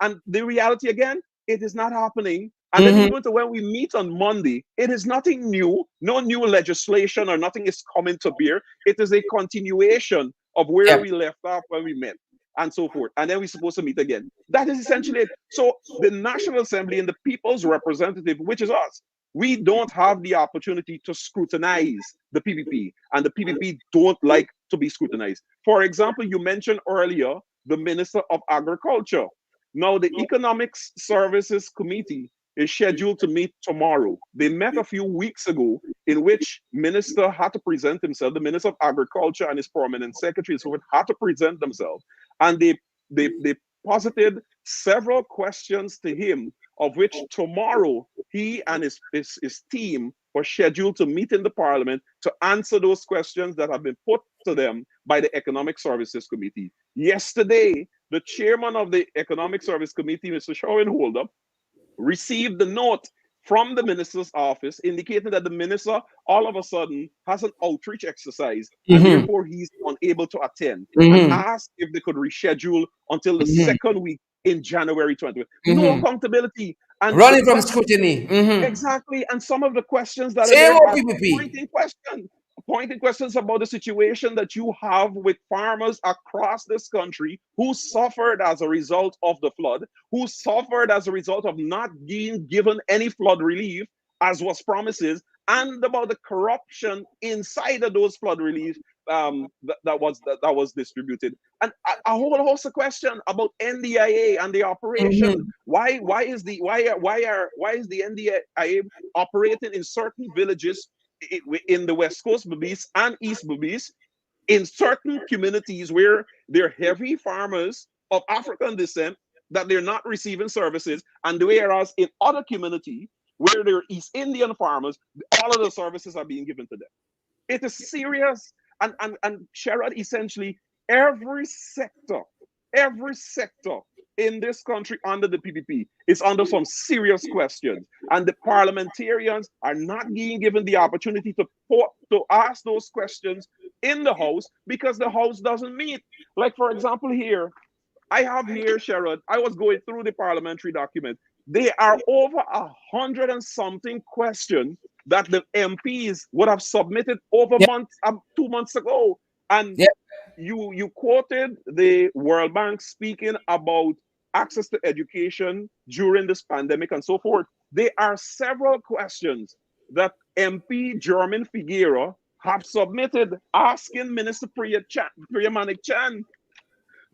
and the reality again, it is not happening. And then Mm-hmm. even to when we meet on Monday, it is nothing new. No new legislation or nothing is coming to bear. It is a continuation of where Yep. we left off when we met and so forth. And then we're supposed to meet again. That is essentially it. So the National Assembly and the people's representative, which is us, we don't have the opportunity to scrutinize the PPP, and the PPP don't like to be scrutinized. For example, you mentioned earlier the Minister of Agriculture. Now, the Economics Services Committee is scheduled to meet tomorrow. They met a few weeks ago, in which Minister had to present himself, the Minister of Agriculture and his permanent secretary so had to present themselves. And they posited several questions to him, of which tomorrow he and his team were scheduled to meet in the parliament to answer those questions that have been put to them by the Economic Services Committee. Yesterday, the chairman of the Economic Service Committee, Mr. Sherwin Holder, received the note from the minister's office indicating that the minister all of a sudden has an outreach exercise and Mm-hmm. therefore he's unable to attend, and Mm-hmm. asked if they could reschedule until the Mm-hmm. second week in January 20th. No Mm-hmm. accountability. And the Running from question scrutiny. Mm-hmm. exactly, and some of the questions that are Same there old are PPP. pointing questions about the situation that you have with farmers across this country who suffered as a result of the flood, who suffered as a result of not being given any flood relief as was promises, and about the corruption inside of those flood relief that was distributed. and a whole host of questions about NDIA and the operation. Mhm. Why is the NDIA operating in certain villages in the West Coast Belize and East Belize, in certain communities where they're heavy farmers of African descent, that they're not receiving services, and whereas in other community where they're East Indian farmers, all of the services are being given to them. It is serious. And Sherrod, essentially, every sector, every sector in this country under the PPP is under some serious questions. And the parliamentarians are not being given the opportunity to ask those questions in the House because the House doesn't meet. Like, for example, here, I have here, Sherrod, I was going through the parliamentary document. There are over 100 and something questions that the MPs would have submitted over Yeah, months, 2 months ago. And yeah. you quoted the World Bank speaking about access to education during this pandemic and so forth. There are several questions that MP German Figueroa have submitted asking Minister Priyamanik Chan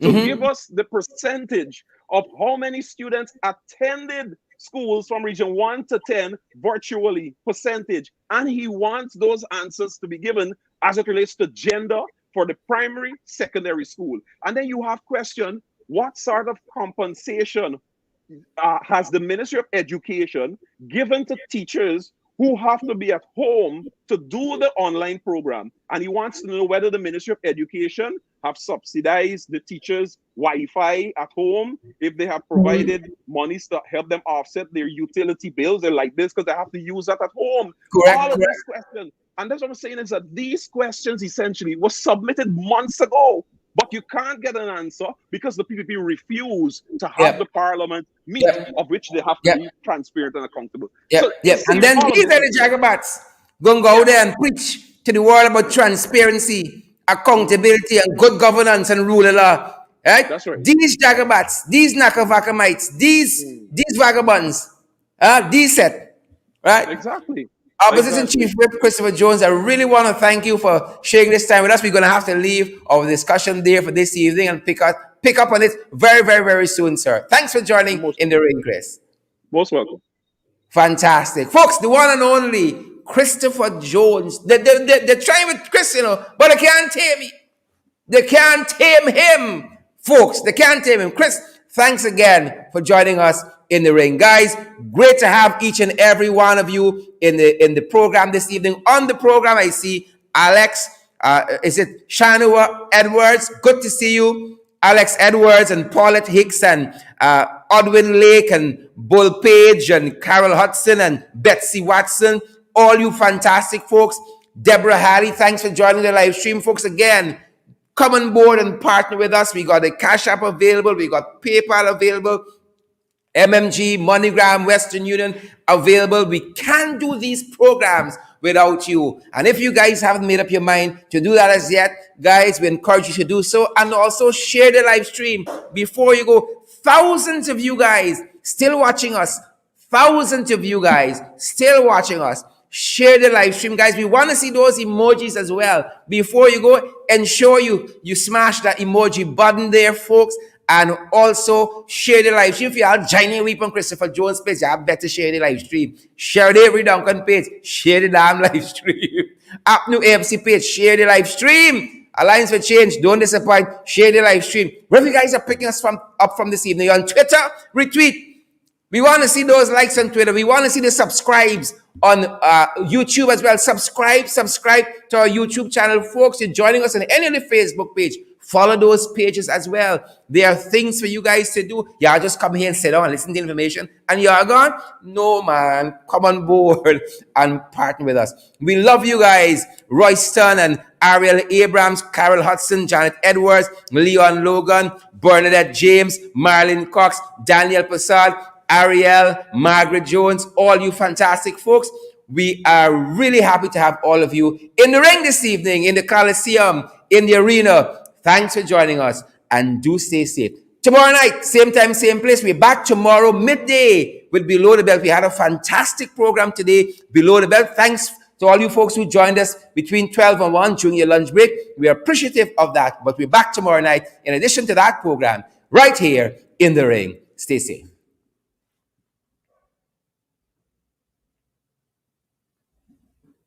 to give Mhm. us the percentage of how many students attended schools from region 1 to 10 virtually, percentage. And he wants those answers to be given as it relates to gender for the primary, secondary school. And then you have question, what sort of compensation has the Ministry of Education given to teachers who have to be at home to do the online program? And he wants to know whether the Ministry of Education have subsidized the teachers' Wi-Fi at home, if they have Mhm. provided monies to help them offset their utility bills. They're like this because they have to use that at home. Correct, All of correct. these questions. And that's what I'm saying is that these questions essentially were submitted months ago, but you can't get an answer because the PPP refuse to have the Yep, parliament meet, yep, of which they have to yep, be transparent and accountable. So yep, yep. it's And serious. then All of these this are is the serious. jagabats gonna go out Yeah, there and preach to the world about transparency, accountability, and good governance and rule of law. Right? that's right. These jagabats, these nakavakamites, Mm, these vagabonds, these set, right? exactly. Opposition Exactly. Chief Whip Christopher Jones, I really want to thank you for sharing this time with us. We're going to have to leave our discussion there for this evening and pick up on it very, very, very soon, sir. Thanks for joining Most in the ring, Chris. most welcome. Fantastic. Folks, the one and only Christopher Jones. They're trying with Chris, but they can't tame me. They can't tame him, folks. They can't tame him. Chris, thanks again for joining us in the ring, guys. Great to have each and every one of you in the program this evening. On the program, I see Alex. Is it Shanua Edwards? Good to see you. Alex Edwards and Paulette Hicks and Odwin Lake and Bull Page and Carol Hudson and Betsy Watson. All you fantastic folks. Deborah Harry, thanks for joining the live stream, folks. Again, come on board and partner with us. We got the Cash App available. We got PayPal available. MMG, MoneyGram, Western Union available. We can't do these programs without you. And if you guys haven't made up your mind to do that as yet, guys, we encourage you to do so. And also share the live stream before you go. Thousands of you guys still watching us. Thousands of you guys still watching us. Share the live stream, guys. We want to see those emojis as well. Before you go, ensure you smash that emoji button there, folks. And also share the live stream. If you are joining me on Christopher Jones page, you have better share the live stream. Share the Every Duncan page. Share the damn live stream. App New AFC page. Share the live stream. Alliance for Change. Don't disappoint. Share the live stream. Wherever you guys are picking us up from this evening, you're on Twitter, retweet. We want to see those likes on Twitter. We want to see the subscribes on YouTube as well. Subscribe to our YouTube channel. Folks, you're joining us on any of the Facebook page. Follow those pages as well. There are things for you guys to do. Y'all just come here and sit down and listen to information and y'all gone? No, man. Come on board and partner with us. We love you guys. Royston and Ariel Abrams, Carol Hudson, Janet Edwards, Leon Logan, Bernadette James, Marilyn Cox, Daniel Prasad, Ariel, Margaret Jones, all you fantastic folks. We are really happy to have all of you in the ring this evening, in the Coliseum, in the arena. Thanks for joining us and do stay safe. Tomorrow night, same time, same place. We're back tomorrow, midday with Below the Belt. We had a fantastic program today, Below the Belt. Thanks To all you folks who joined us between 12 and 1 during your lunch break, we are appreciative of that. But we're back tomorrow night in addition to that program, right here in the ring. Stay safe.